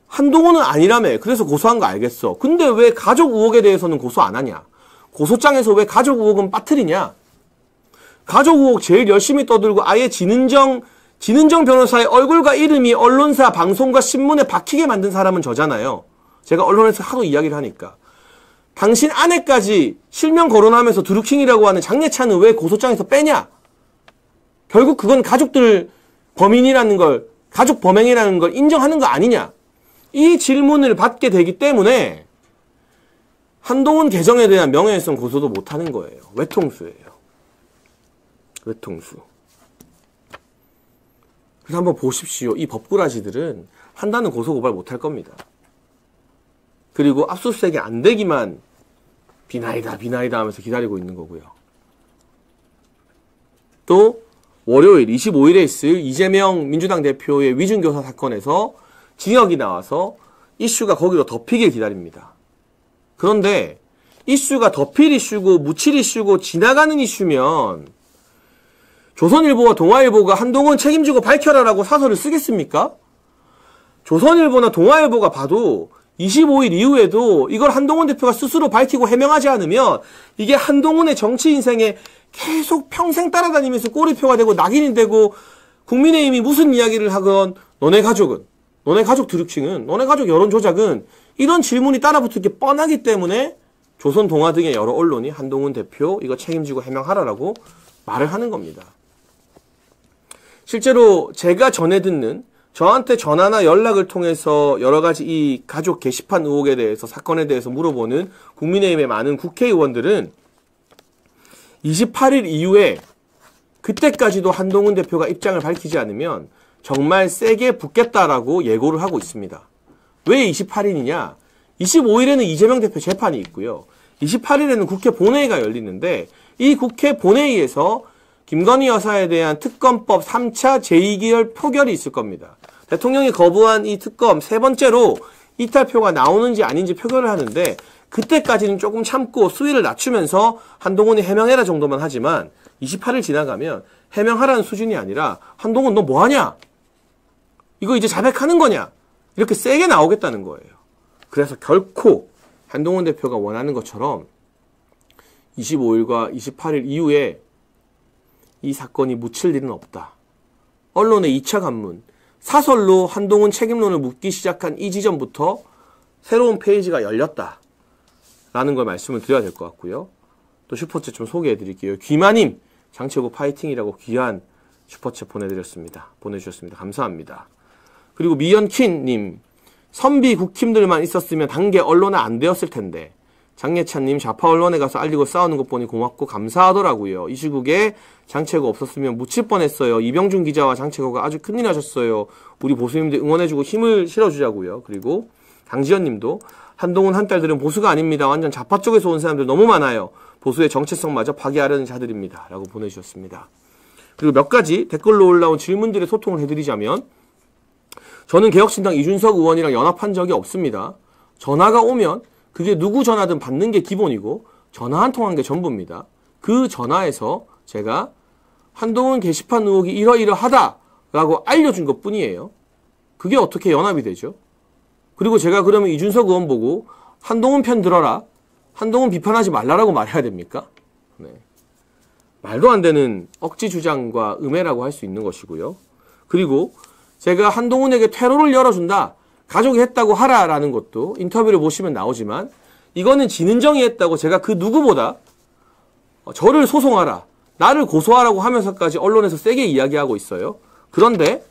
한동훈은 아니라며. 그래서 고소한 거 알겠어. 근데 왜 가족 의혹에 대해서는 고소 안 하냐? 고소장에서 왜 가족 의혹은 빠뜨리냐? 가족 의혹 제일 열심히 떠들고 아예 진은정 변호사의 얼굴과 이름이 언론사, 방송과 신문에 박히게 만든 사람은 저잖아요. 제가 언론에서 하도 이야기를 하니까. 당신 아내까지 실명 거론하면서 드루킹이라고 하는 장례찬은 왜 고소장에서 빼냐? 결국 그건 가족들 범인이라는 걸, 가족 범행이라는 걸 인정하는 거 아니냐? 이 질문을 받게 되기 때문에 한동훈 계정에 대한 명예훼손 고소도 못하는 거예요. 외통수예요. 외통수. 그래서 한번 보십시오. 이 법꾸라지들은 한다는 고소고발 못할 겁니다. 그리고 압수수색이 안 되기만 비나이다 하면서 기다리고 있는 거고요. 또 월요일 25일에 있을 이재명 민주당 대표의 위중교사 사건에서 징역이 나와서 이슈가 거기로 덮이길 기다립니다. 그런데 이슈가 덮일 이슈고 묻힐 이슈고 지나가는 이슈면 조선일보와 동아일보가 한동훈 책임지고 밝혀라라고 사설을 쓰겠습니까? 조선일보나 동아일보가 봐도 25일 이후에도 이걸 한동훈 대표가 스스로 밝히고 해명하지 않으면 이게 한동훈의 정치 인생에 계속 평생 따라다니면서 꼬리표가 되고 낙인이 되고 국민의힘이 무슨 이야기를 하건 너네 가족 드루킹은, 너네 가족 여론 조작은 이런 질문이 따라붙을 게 뻔하기 때문에 조선 동아 등의 여러 언론이 한동훈 대표 이거 책임지고 해명하라라고 말을 하는 겁니다. 실제로 제가 전해 듣는 저한테 전화나 연락을 통해서 여러 가지 이 가족 게시판 의혹에 대해서 사건에 대해서 물어보는 국민의힘의 많은 국회의원들은 28일 이후에 그때까지도 한동훈 대표가 입장을 밝히지 않으면 정말 세게 붙겠다라고 예고를 하고 있습니다. 왜 28일이냐? 25일에는 이재명 대표 재판이 있고요. 28일에는 국회 본회의가 열리는데 이 국회 본회의에서 김건희 여사에 대한 특검법 3차 제2기열 표결이 있을 겁니다. 대통령이 거부한 이 특검 세 번째로 이탈표가 나오는지 아닌지 표결을 하는데 그때까지는 조금 참고 수위를 낮추면서 한동훈이 해명해라 정도만 하지만 28일 지나가면 해명하라는 수준이 아니라 한동훈 너 뭐하냐? 이거 이제 자백하는 거냐? 이렇게 세게 나오겠다는 거예요. 그래서 결코 한동훈 대표가 원하는 것처럼 25일과 28일 이후에 이 사건이 묻힐 일은 없다. 언론의 2차 간문, 사설로 한동훈 책임론을 묻기 시작한 이 지점부터 새로운 페이지가 열렸다. 라는 걸 말씀을 드려야 될 것 같고요. 또 슈퍼챗 좀 소개해 드릴게요. 귀마님, 장채고 파이팅이라고 귀한 슈퍼챗 보내주셨습니다. 감사합니다. 그리고 미연킨님, 선비 국힘들만 있었으면 단계 언론화 안 되었을 텐데 장예찬님 좌파 언론에 가서 알리고 싸우는 것 보니 고맙고 감사하더라고요. 이 시국에 장채고 없었으면 묻힐 뻔했어요. 이병준 기자와 장채고가 아주 큰일 하셨어요. 우리 보수님들 응원해주고 힘을 실어주자고요. 그리고 강지연님도 한동훈 한딸들은 보수가 아닙니다. 완전 좌파 쪽에서 온 사람들 너무 많아요. 보수의 정체성마저 파괴하려는 자들입니다. 라고 보내주셨습니다. 그리고 몇 가지 댓글로 올라온 질문들에 소통을 해드리자면 저는 개혁신당 이준석 의원이랑 연합한 적이 없습니다. 전화가 오면 그게 누구 전화든 받는 게 기본이고 전화 한 통 한 게 전부입니다. 그 전화에서 제가 한동훈 게시판 의혹이 이러이러하다라고 알려준 것뿐이에요. 그게 어떻게 연합이 되죠? 그리고 제가 그러면 이준석 의원 보고 한동훈 편 들어라, 한동훈 비판하지 말라라고 말해야 됩니까? 네. 말도 안 되는 억지 주장과 음해라고 할 수 있는 것이고요. 그리고 제가 한동훈에게 퇴로를 열어준다, 가족이 했다고 하라라는 것도 인터뷰를 보시면 나오지만 이거는 진은정이 했다고 제가 그 누구보다 저를 소송하라, 나를 고소하라고 하면서까지 언론에서 세게 이야기하고 있어요. 그런데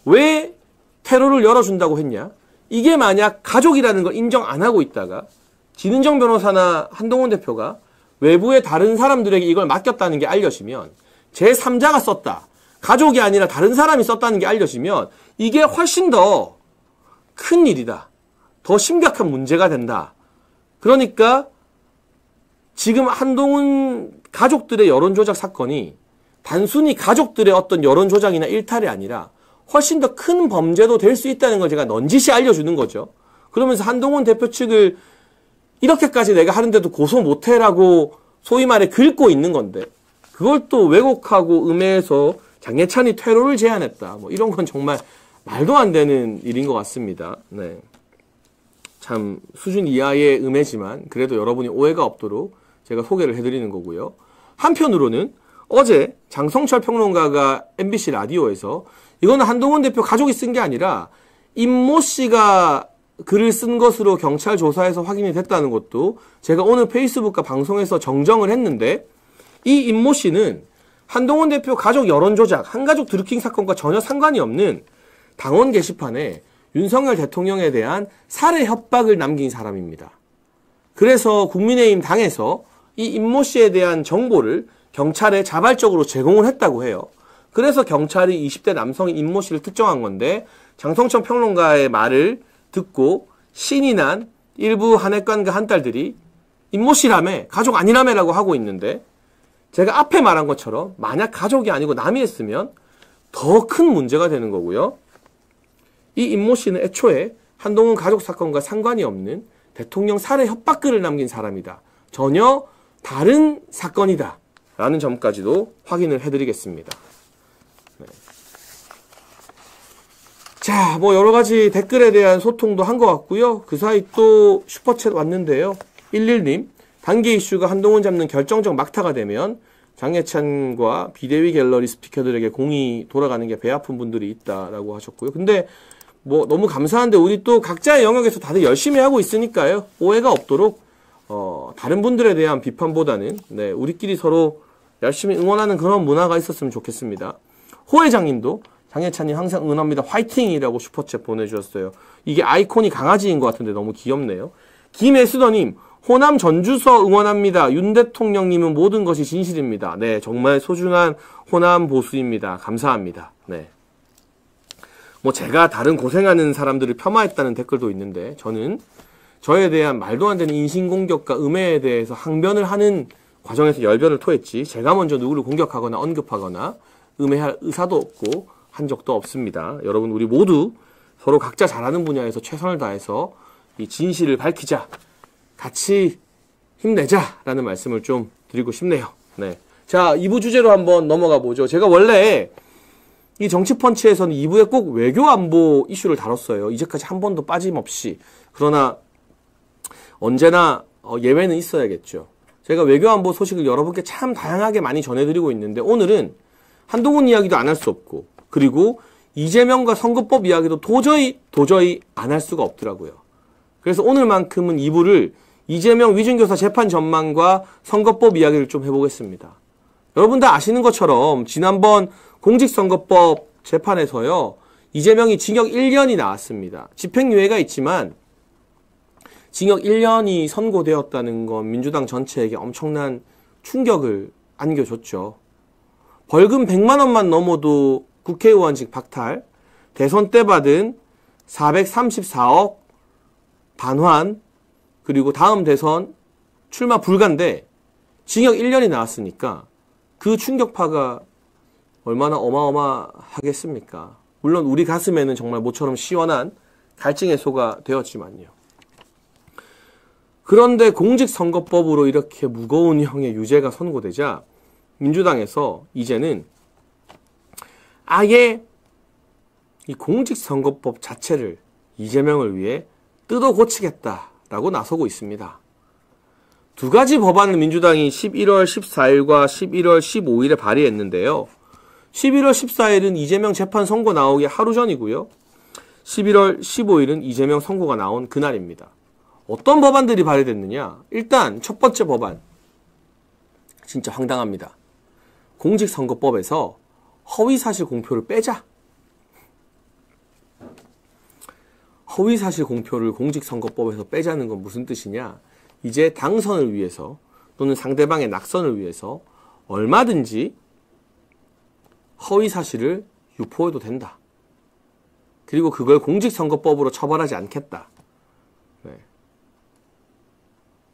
왜 퇴로를 열어준다고 했냐? 이게 만약 가족이라는 걸 인정 안 하고 있다가 진은정 변호사나 한동훈 대표가 외부의 다른 사람들에게 이걸 맡겼다는 게 알려지면 제3자가 썼다, 가족이 아니라 다른 사람이 썼다는 게 알려지면 이게 훨씬 더 큰 일이다. 더 심각한 문제가 된다. 그러니까 지금 한동훈 가족들의 여론조작 사건이 단순히 가족들의 어떤 여론조작이나 일탈이 아니라 훨씬 더 큰 범죄도 될 수 있다는 걸 제가 넌지시 알려주는 거죠. 그러면서 한동훈 대표 측을 이렇게까지 내가 하는데도 고소 못해라고 소위 말해 긁고 있는 건데 그걸 또 왜곡하고 음해해서 장예찬이 퇴로를 제안했다. 뭐 이런 건 정말 말도 안 되는 일인 것 같습니다. 네. 참 수준 이하의 음해지만 그래도 여러분이 오해가 없도록 제가 소개를 해드리는 거고요. 한편으로는 어제 장성철 평론가가 MBC 라디오에서 이거는 한동훈 대표 가족이 쓴 게 아니라 임모 씨가 글을 쓴 것으로 경찰 조사에서 확인이 됐다는 것도 제가 오늘 페이스북과 방송에서 정정을 했는데, 이 임모 씨는 한동훈 대표 가족 여론조작, 한가족 드루킹 사건과 전혀 상관이 없는 당원 게시판에 윤석열 대통령에 대한 살해 협박을 남긴 사람입니다. 그래서 국민의힘 당에서 이 임모 씨에 대한 정보를 경찰에 자발적으로 제공을 했다고 해요. 그래서 경찰이 20대 남성인 임모 씨를 특정한 건데, 장성철 평론가의 말을 듣고 신이 난 일부 한핵관과 한딸들이 임모 씨라며 가족 아니라며라고 하고 있는데, 제가 앞에 말한 것처럼 만약 가족이 아니고 남이 했으면 더 큰 문제가 되는 거고요. 이 임모 씨는 애초에 한동훈 가족 사건과 상관이 없는 대통령 살해 협박글을 남긴 사람이다. 전혀 다른 사건이다. 라는 점까지도 확인을 해드리겠습니다. 네. 자, 뭐 여러 가지 댓글에 대한 소통도 한 것 같고요. 그 사이 또 슈퍼챗 왔는데요. 11님, 단기 이슈가 한동훈 잡는 결정적 막타가 되면 장예찬과 비대위 갤러리 스피커들에게 공이 돌아가는 게 배 아픈 분들이 있다라고 하셨고요. 근데 뭐 너무 감사한데 우리 또 각자의 영역에서 다들 열심히 하고 있으니까요. 오해가 없도록 다른 분들에 대한 비판보다는 네, 우리끼리 서로 열심히 응원하는 그런 문화가 있었으면 좋겠습니다. 호 회장님도 장예찬님 항상 응원합니다. 화이팅이라고 슈퍼챗 보내주셨어요. 이게 아이콘이 강아지인 것 같은데 너무 귀엽네요. 김애수더님, 호남 전주서 응원합니다. 윤 대통령님은 모든 것이 진실입니다. 네, 정말 소중한 호남 보수입니다. 감사합니다. 네. 뭐 제가 다른 고생하는 사람들을 폄하했다는 댓글도 있는데, 저는 저에 대한 말도 안 되는 인신공격과 음해에 대해서 항변을 하는 과정에서 열변을 토했지, 제가 먼저 누구를 공격하거나 언급하거나 음해할 의사도 없고 한 적도 없습니다. 여러분, 우리 모두 서로 각자 잘하는 분야에서 최선을 다해서 이 진실을 밝히자, 같이 힘내자라는 말씀을 좀 드리고 싶네요. 네. 자, 2부 주제로 한번 넘어가 보죠. 제가 원래 이 정치펀치에서는 2부에 꼭 외교 안보 이슈를 다뤘어요. 이제까지 한 번도 빠짐없이. 그러나 언제나 예외는 있어야겠죠. 제가 외교 안보 소식을 여러분께 참 다양하게 많이 전해드리고 있는데, 오늘은 한동훈 이야기도 안 할 수 없고, 그리고 이재명과 선거법 이야기도 도저히 안 할 수가 없더라고요. 그래서 오늘만큼은 2부를 이재명 위증교사 재판 전망과 선거법 이야기를 좀 해보겠습니다. 여러분 다 아시는 것처럼 지난번 공직선거법 재판에서요, 이재명이 징역 1년이 나왔습니다. 집행유예가 있지만 징역 1년이 선고되었다는 건 민주당 전체에게 엄청난 충격을 안겨줬죠. 벌금 100만 원만 넘어도 국회의원직 박탈, 대선 때 받은 434억 반환, 그리고 다음 대선 출마 불가인데 징역 1년이 나왔으니까 그 충격파가 얼마나 어마어마하겠습니까? 물론 우리 가슴에는 정말 모처럼 시원한 갈증 해소가 되었지만요. 그런데 공직선거법으로 이렇게 무거운 형의 유죄가 선고되자 민주당에서 이제는 아예 이 공직선거법 자체를 이재명을 위해 뜯어 고치겠다라고 나서고 있습니다. 두 가지 법안을 민주당이 11월 14일과 11월 15일에 발의했는데요. 11월 14일은 이재명 재판 선고 나오기 하루 전이고요. 11월 15일은 이재명 선고가 나온 그날입니다. 어떤 법안들이 발의됐느냐? 일단 첫 번째 법안, 진짜 황당합니다. 공직선거법에서 허위사실 공표를 빼자. 허위사실 공표를 공직선거법에서 빼자는 건 무슨 뜻이냐? 이제 당선을 위해서 또는 상대방의 낙선을 위해서 얼마든지 허위사실을 유포해도 된다. 그리고 그걸 공직선거법으로 처벌하지 않겠다. 네.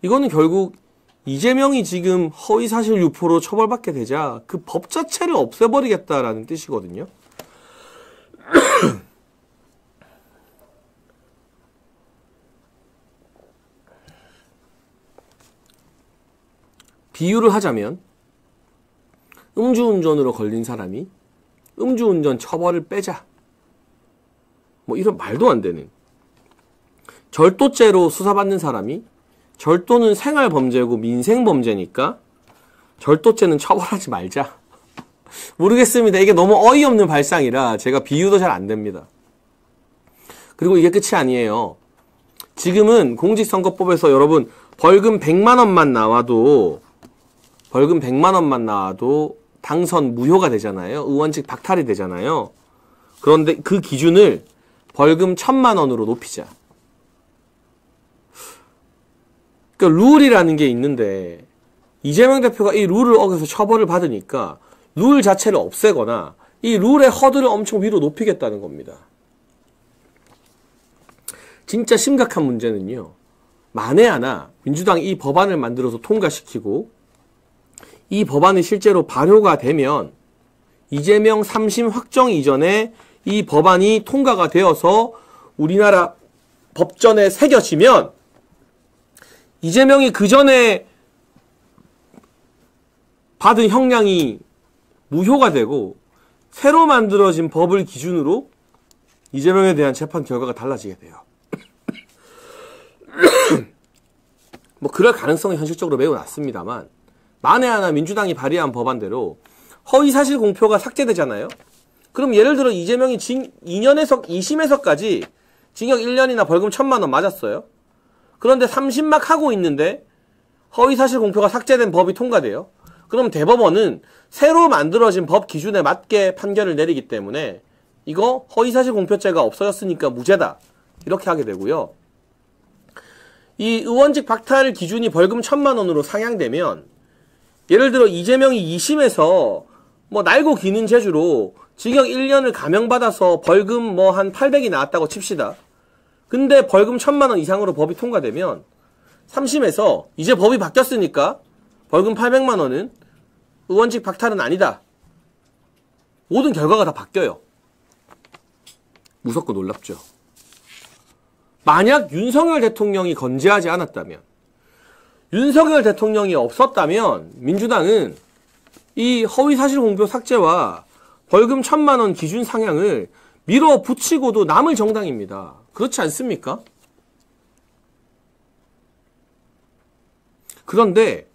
이거는 결국 이재명이 지금 허위사실 유포로 처벌받게 되자 그 법 자체를 없애버리겠다라는 뜻이거든요. 비유를 하자면 음주운전으로 걸린 사람이 음주운전 처벌을 빼자. 뭐 이런 말도 안 되는. 절도죄로 수사받는 사람이 절도는 생활범죄고 민생범죄니까 절도죄는 처벌하지 말자. 모르겠습니다. 이게 너무 어이없는 발상이라 제가 비유도 잘 안 됩니다. 그리고 이게 끝이 아니에요. 지금은 공직선거법에서 여러분 벌금 100만 원만 나와도 당선 무효가 되잖아요. 의원직 박탈이 되잖아요. 그런데 그 기준을 벌금 1000만 원으로 높이자. 그러니까 룰이라는 게 있는데 이재명 대표가 이 룰을 어겨서 처벌을 받으니까 룰 자체를 없애거나 이 룰의 허들을 엄청 위로 높이겠다는 겁니다. 진짜 심각한 문제는요. 만에 하나 민주당이 이 법안을 만들어서 통과시키고 이 법안이 실제로 발효가 되면 이재명 3심 확정 이전에 이 법안이 통과가 되어서 우리나라 법전에 새겨지면 이재명이 그 전에 받은 형량이 무효가 되고 새로 만들어진 법을 기준으로 이재명에 대한 재판 결과가 달라지게 돼요. 뭐 그럴 가능성은 현실적으로 매우 낮습니다만 만에 하나 민주당이 발의한 법안대로 허위사실 공표가 삭제되잖아요. 그럼 예를 들어 이재명이 2심에서까지 징역 1년이나 벌금 1000만 원 맞았어요. 그런데 3심 막 하고 있는데 허위사실 공표가 삭제된 법이 통과돼요. 그럼 대법원은 새로 만들어진 법 기준에 맞게 판결을 내리기 때문에 이거 허위사실 공표죄가 없어졌으니까 무죄다. 이렇게 하게 되고요. 이 의원직 박탈 기준이 벌금 1000만 원으로 상향되면 예를 들어 이재명이 2심에서 뭐 날고 기는 재주로 징역 1년을 감형받아서 벌금 뭐 한 800이 나왔다고 칩시다. 근데 벌금 1000만 원 이상으로 법이 통과되면 3심에서 이제 법이 바뀌었으니까 벌금 800만 원은 의원직 박탈은 아니다. 모든 결과가 다 바뀌어요. 무섭고 놀랍죠. 만약 윤석열 대통령이 건재하지 않았다면, 윤석열 대통령이 없었다면 민주당은 이 허위사실 공표 삭제와 벌금 1000만 원 기준 상향을 밀어붙이고도 남을 정당입니다. 그렇지 않습니까? 그런데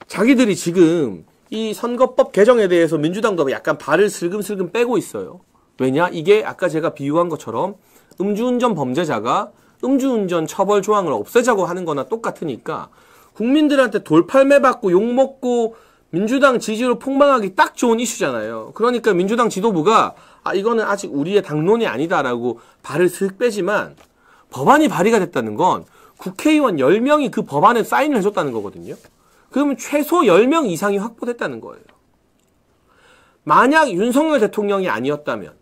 자기들이 지금 이 선거법 개정에 대해서 민주당도 약간 발을 슬금슬금 빼고 있어요. 왜냐? 이게 아까 제가 비유한 것처럼 음주운전 범죄자가 음주운전 처벌 조항을 없애자고 하는 거나 똑같으니까 국민들한테 돌팔매 받고 욕먹고 민주당 지지율 폭망하기 딱 좋은 이슈잖아요. 그러니까 민주당 지도부가 이거는 아직 우리의 당론이 아니다라고 발을 슥 빼지만 법안이 발의가 됐다는 건 국회의원 10명이 그 법안에 사인을 해줬다는 거거든요. 그러면 최소 10명 이상이 확보됐다는 거예요. 만약 윤석열 대통령이 아니었다면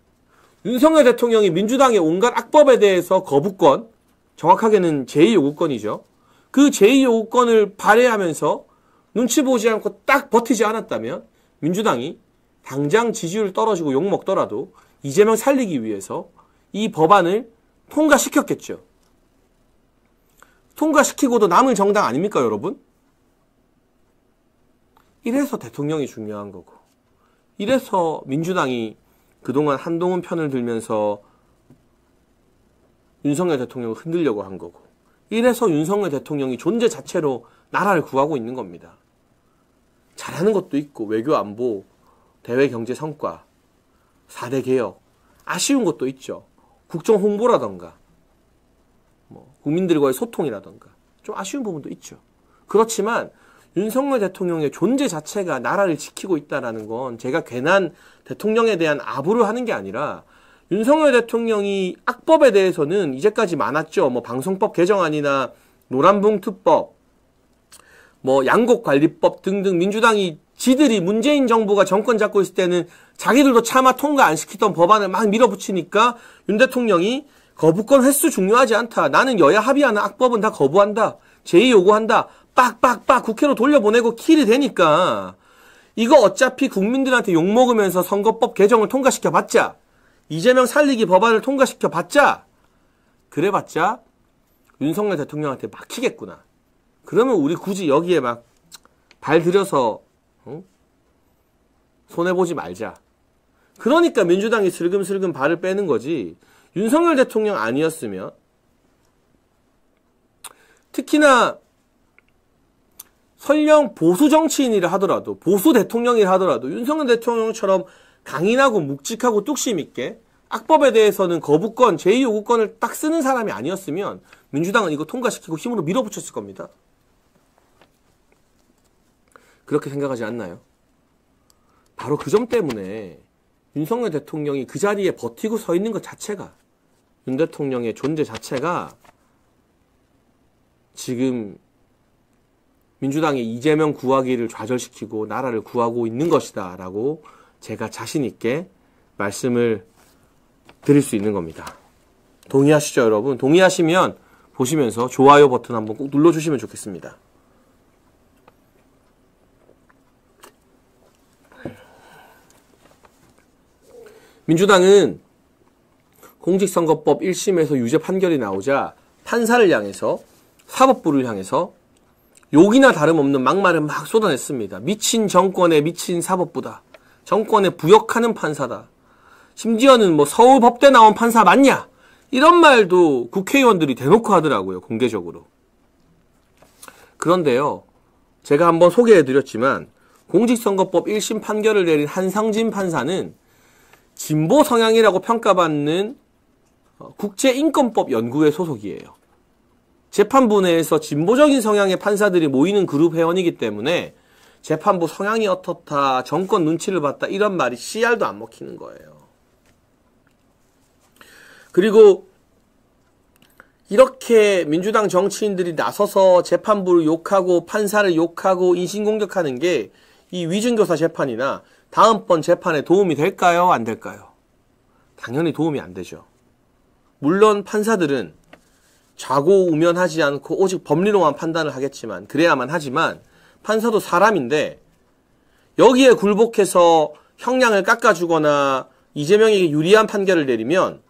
윤석열 대통령이 민주당의 온갖 악법에 대해서 거부권, 정확하게는 제2요구권이죠. 그 제2요구권을 발휘하면서 눈치 보지 않고 딱 버티지 않았다면 민주당이 당장 지지율 떨어지고 욕먹더라도 이재명 살리기 위해서 이 법안을 통과시켰겠죠. 통과시키고도 남을 정당 아닙니까, 여러분? 이래서 대통령이 중요한 거고, 이래서 민주당이 그동안 한동훈 편을 들면서 윤석열 대통령을 흔들려고 한 거고, 이래서 윤석열 대통령이 존재 자체로 나라를 구하고 있는 겁니다. 잘하는 것도 있고, 외교 안보, 대외 경제 성과, 4대 개혁, 아쉬운 것도 있죠. 국정 홍보라던가, 국민들과의 소통이라던가, 좀 아쉬운 부분도 있죠. 그렇지만 윤석열 대통령의 존재 자체가 나라를 지키고 있다는 건 제가 괜한 대통령에 대한 아부를 하는 게 아니라 윤석열 대통령이 악법에 대해서는 이제까지 많았죠. 방송법 개정안이나 노란봉투법, 양곡관리법 등등 민주당이 지들이 문재인 정부가 정권 잡고 있을 때는 자기들도 차마 통과 안 시키던 법안을 막 밀어붙이니까 윤 대통령이 거부권 횟수 중요하지 않다. 나는 여야 합의하는 악법은 다 거부한다. 제의 요구한다. 빡빡빡 국회로 돌려보내고 킬이 되니까 이거 어차피 국민들한테 욕먹으면서 선거법 개정을 통과시켜봤자, 이재명 살리기 법안을 통과시켜봤자, 그래봤자 윤석열 대통령한테 막히겠구나. 그러면 우리 굳이 여기에 막 발 들여서 손해보지 말자. 그러니까 민주당이 슬금슬금 발을 빼는 거지. 윤석열 대통령 아니었으면, 특히나 설령 보수 정치인이라 하더라도, 보수 대통령이라 하더라도 윤석열 대통령처럼 강인하고 묵직하고 뚝심 있게 악법에 대해서는 거부권, 제2요구권을 딱 쓰는 사람이 아니었으면 민주당은 이거 통과시키고 힘으로 밀어붙였을 겁니다. 그렇게 생각하지 않나요? 바로 그 점 때문에 윤석열 대통령이 그 자리에 버티고 서 있는 것 자체가, 윤 대통령의 존재 자체가 지금 민주당의 이재명 구하기를 좌절시키고 나라를 구하고 있는 것이다 라고 제가 자신 있게 말씀을 드릴 수 있는 겁니다. 동의하시죠, 여러분? 동의하시면 보시면서 좋아요 버튼 한번 꼭 눌러주시면 좋겠습니다. 민주당은 공직선거법 1심에서 유죄 판결이 나오자 판사를 향해서, 사법부를 향해서 욕이나 다름없는 막말을 막 쏟아냈습니다. 미친 정권에 미친 사법부다. 정권에 부역하는 판사다. 심지어는 뭐 서울법대 나온 판사 맞냐? 이런 말도 국회의원들이 대놓고 하더라고요. 공개적으로. 그런데요, 제가 한번 소개해드렸지만 공직선거법 1심 판결을 내린 한상진 판사는 진보 성향이라고 평가받는 국제인권법 연구회 소속이에요. 재판부 내에서 진보적인 성향의 판사들이 모이는 그룹 회원이기 때문에 재판부 성향이 어떻다, 정권 눈치를 봤다, 이런 말이 씨알도 안 먹히는 거예요. 그리고 이렇게 민주당 정치인들이 나서서 재판부를 욕하고 판사를 욕하고 인신공격하는 게 이 위증교사 재판이나 다음번 재판에 도움이 될까요? 안 될까요? 당연히 도움이 안 되죠. 물론 판사들은 좌고우면하지 않고 오직 법리로만 판단을 하겠지만, 그래야만 하지만 판사도 사람인데 여기에 굴복해서 형량을 깎아주거나 이재명에게 유리한 판결을 내리면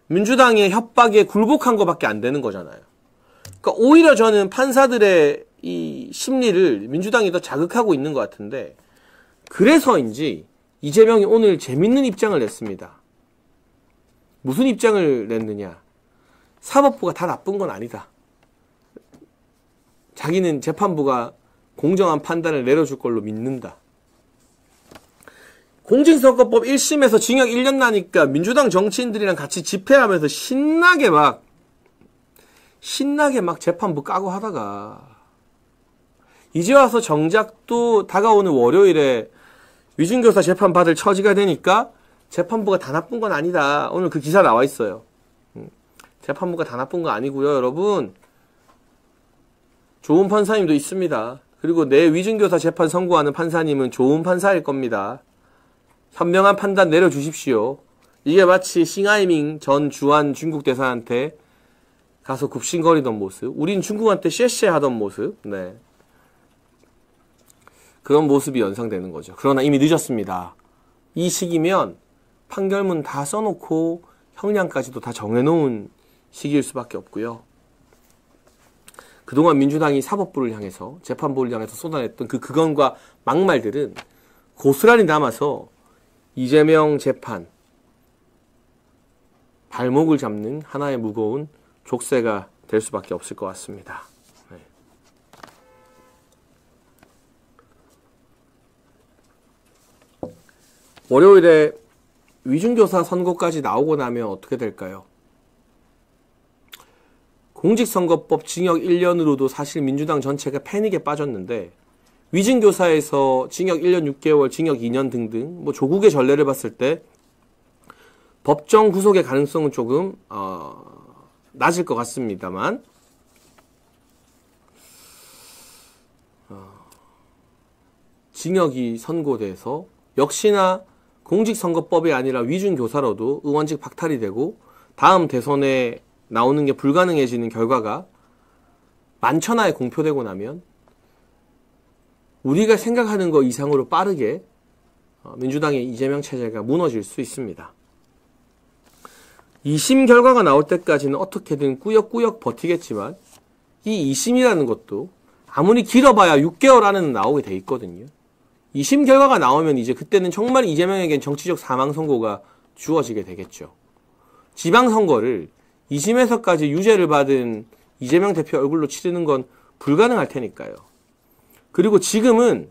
민주당의 협박에 굴복한 것밖에 안 되는 거잖아요. 그러니까 오히려 저는 판사들의 이 심리를 민주당이 더 자극하고 있는 것 같은데, 그래서인지 이재명이 오늘 재밌는 입장을 냈습니다. 무슨 입장을 냈느냐? 사법부가 다 나쁜 건 아니다. 자기는 재판부가 공정한 판단을 내려줄 걸로 믿는다. 공직선거법 1심에서 징역 1년 나니까 민주당 정치인들이랑 같이 집회하면서 신나게 막 재판부 까고 하다가 이제 와서 정작 또 다가오는 월요일에 위증교사 재판 받을 처지가 되니까 재판부가 다 나쁜 건 아니다. 오늘 그 기사 나와 있어요. 재판부가 다 나쁜 거 아니고요, 여러분. 좋은 판사님도 있습니다. 그리고 내 위증교사 재판 선고하는 판사님은 좋은 판사일 겁니다. 현명한 판단 내려주십시오. 이게 마치 싱하이밍 전 주한 중국 대사한테 가서 굽신거리던 모습, 우린 중국한테 쉐쉐 하던 모습, 네, 그런 모습이 연상되는 거죠. 그러나 이미 늦었습니다. 이 시기면 판결문 다 써놓고 형량까지도 다 정해놓은 시기일 수밖에 없고요. 그동안 민주당이 사법부를 향해서, 재판부를 향해서 쏟아냈던 그 극언과 막말들은 고스란히 남아서 이재명 재판 발목을 잡는 하나의 무거운 족쇄가 될 수밖에 없을 것 같습니다. 네. 월요일에 위중교사 선고까지 나오고 나면 어떻게 될까요? 공직선거법 징역 1년으로도 사실 민주당 전체가 패닉에 빠졌는데, 위증교사에서 징역 1년 6개월, 징역 2년 등등 뭐 조국의 전례를 봤을 때 법정 구속의 가능성은 조금 낮을 것 같습니다만, 징역이 선고돼서 역시나 공직선거법이 아니라 위증교사로도 의원직 박탈이 되고 다음 대선에 나오는 게 불가능해지는 결과가 만천하에 공표되고 나면 우리가 생각하는 것 이상으로 빠르게 민주당의 이재명 체제가 무너질 수 있습니다. 2심 결과가 나올 때까지는 어떻게든 꾸역꾸역 버티겠지만 이 2심이라는 것도 아무리 길어봐야 6개월 안에는 나오게 돼 있거든요. 2심 결과가 나오면 이제 그때는 정말 이재명에겐 정치적 사망 선고가 주어지게 되겠죠. 지방선거를 2심에서까지 유죄를 받은 이재명 대표 얼굴로 치르는 건 불가능할 테니까요. 그리고 지금은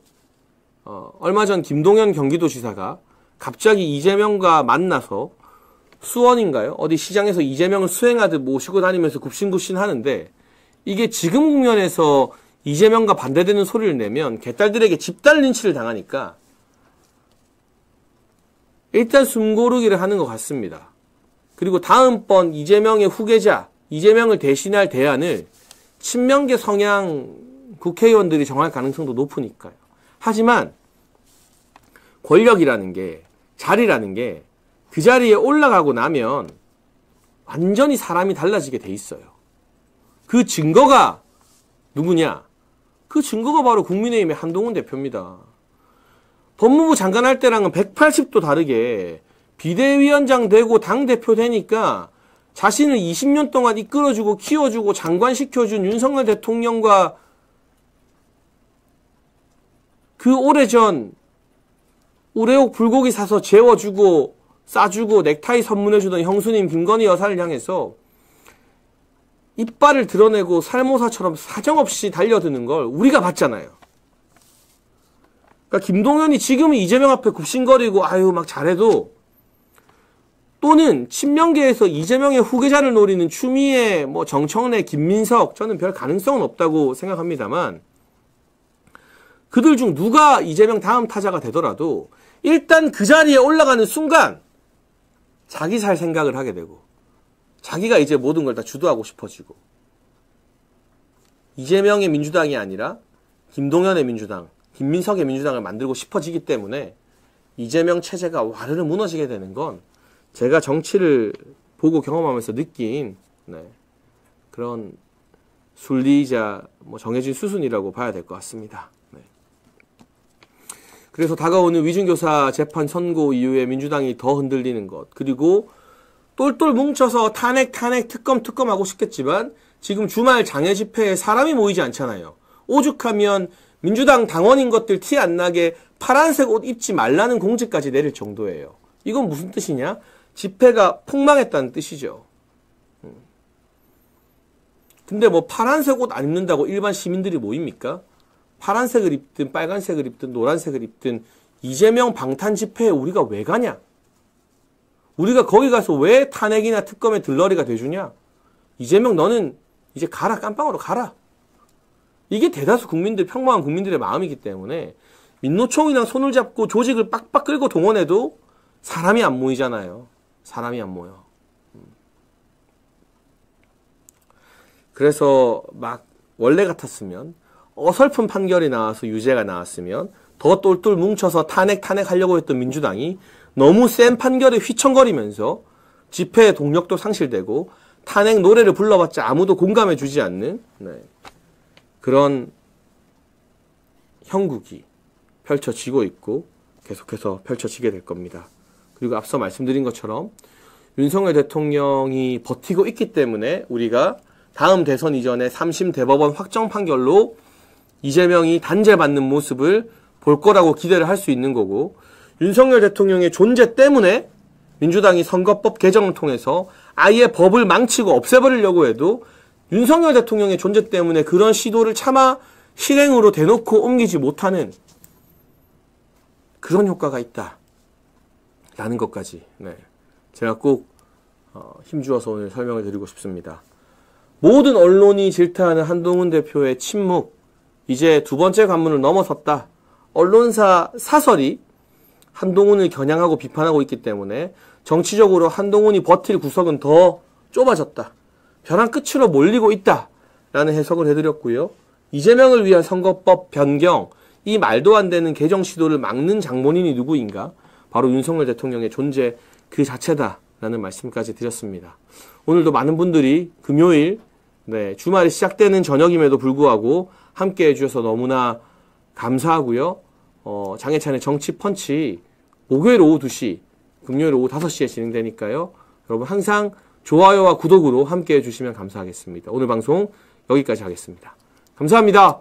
얼마 전 김동연 경기도지사가 갑자기 이재명과 만나서 수원인가요? 어디 시장에서 이재명을 수행하듯 모시고 다니면서 굽신굽신 하는데, 이게 지금 국면에서 이재명과 반대되는 소리를 내면 개딸들에게 집단 린치를 당하니까 일단 숨고르기를 하는 것 같습니다. 그리고 다음번 이재명의 후계자, 이재명을 대신할 대안을 친명계 성향 국회의원들이 정할 가능성도 높으니까요. 하지만 권력이라는 게, 자리라는 게 그 자리에 올라가고 나면 완전히 사람이 달라지게 돼 있어요. 그 증거가 누구냐? 그 증거가 바로 국민의힘의 한동훈 대표입니다. 법무부 장관 할 때랑은 180도 다르게 비대위원장 되고 당대표 되니까 자신을 20년 동안 이끌어주고 키워주고 장관 시켜준 윤석열 대통령과 그 오래전 우레옥 불고기 사서 재워주고 싸주고 넥타이 선물해주던 형수님 김건희 여사를 향해서 이빨을 드러내고 살모사처럼 사정없이 달려드는 걸 우리가 봤잖아요. 그러니까 김동연이 지금은 이재명 앞에 굽신거리고 아유 막 잘해도, 또는 친명계에서 이재명의 후계자를 노리는 추미애, 뭐 정청래, 김민석, 저는 별 가능성은 없다고 생각합니다만, 그들 중 누가 이재명 다음 타자가 되더라도 일단 그 자리에 올라가는 순간 자기 살 생각을 하게 되고 자기가 이제 모든 걸 다 주도하고 싶어지고, 이재명의 민주당이 아니라 김동연의 민주당, 김민석의 민주당을 만들고 싶어지기 때문에 이재명 체제가 와르르 무너지게 되는 건 제가 정치를 보고 경험하면서 느낀 그런 순리이자 뭐 정해진 수순이라고 봐야 될 것 같습니다. 그래서 다가오는 위중교사 재판 선고 이후에 민주당이 더 흔들리는 것, 그리고 똘똘 뭉쳐서 탄핵 특검 하고 싶겠지만 지금 주말 장애 집회에 사람이 모이지 않잖아요. 오죽하면 민주당 당원인 것들 티 안 나게 파란색 옷 입지 말라는 공지까지 내릴 정도예요. 이건 무슨 뜻이냐? 집회가 폭망했다는 뜻이죠. 근데 뭐 파란색 옷 안 입는다고 일반 시민들이 모입니까? 파란색을 입든 빨간색을 입든 노란색을 입든 이재명 방탄 집회에 우리가 왜 가냐? 우리가 거기 가서 왜 탄핵이나 특검의 들러리가 돼주냐? 이재명 너는 이제 가라, 깜빵으로 가라. 이게 대다수 국민들, 평범한 국민들의 마음이기 때문에 민노총이랑 손을 잡고 조직을 빡빡 끌고 동원해도 사람이 안 모이잖아요. 사람이 안 모여. 그래서 막 원래 같았으면, 어설픈 판결이 나와서 유죄가 나왔으면 더 똘똘 뭉쳐서 탄핵하려고 했던 민주당이 너무 센 판결에 휘청거리면서 집회의 동력도 상실되고 탄핵 노래를 불러봤자 아무도 공감해 주지 않는 그런 형국이 펼쳐지고 있고 계속해서 펼쳐지게 될 겁니다. 그리고 앞서 말씀드린 것처럼 윤석열 대통령이 버티고 있기 때문에 우리가 다음 대선 이전에 3심 대법원 확정 판결로 이재명이 단죄받는 모습을 볼 거라고 기대를 할 수 있는 거고, 윤석열 대통령의 존재 때문에 민주당이 선거법 개정을 통해서 아예 법을 망치고 없애버리려고 해도 윤석열 대통령의 존재 때문에 그런 시도를 차마 실행으로 대놓고 옮기지 못하는 그런 효과가 있다라는 것까지 제가 꼭 힘주어서 오늘 설명을 드리고 싶습니다. 모든 언론이 질타하는 한동훈 대표의 침묵, 이제 두 번째 관문을 넘어섰다. 언론사 사설이 한동훈을 겨냥하고 비판하고 있기 때문에 정치적으로 한동훈이 버틸 구석은 더 좁아졌다. 벼랑 끝으로 몰리고 있다. 라는 해석을 해드렸고요. 이재명을 위한 선거법 변경, 이 말도 안 되는 개정 시도를 막는 장본인이 누구인가? 바로 윤석열 대통령의 존재 그 자체다. 라는 말씀까지 드렸습니다. 오늘도 많은 분들이 금요일, 주말이 시작되는 저녁임에도 불구하고 함께 해주셔서 너무나 감사하고요. 장혜찬의 정치 펀치 목요일 오후 2시, 금요일 오후 5시에 진행되니까요. 여러분 항상 좋아요와 구독으로 함께 해주시면 감사하겠습니다. 오늘 방송 여기까지 하겠습니다. 감사합니다.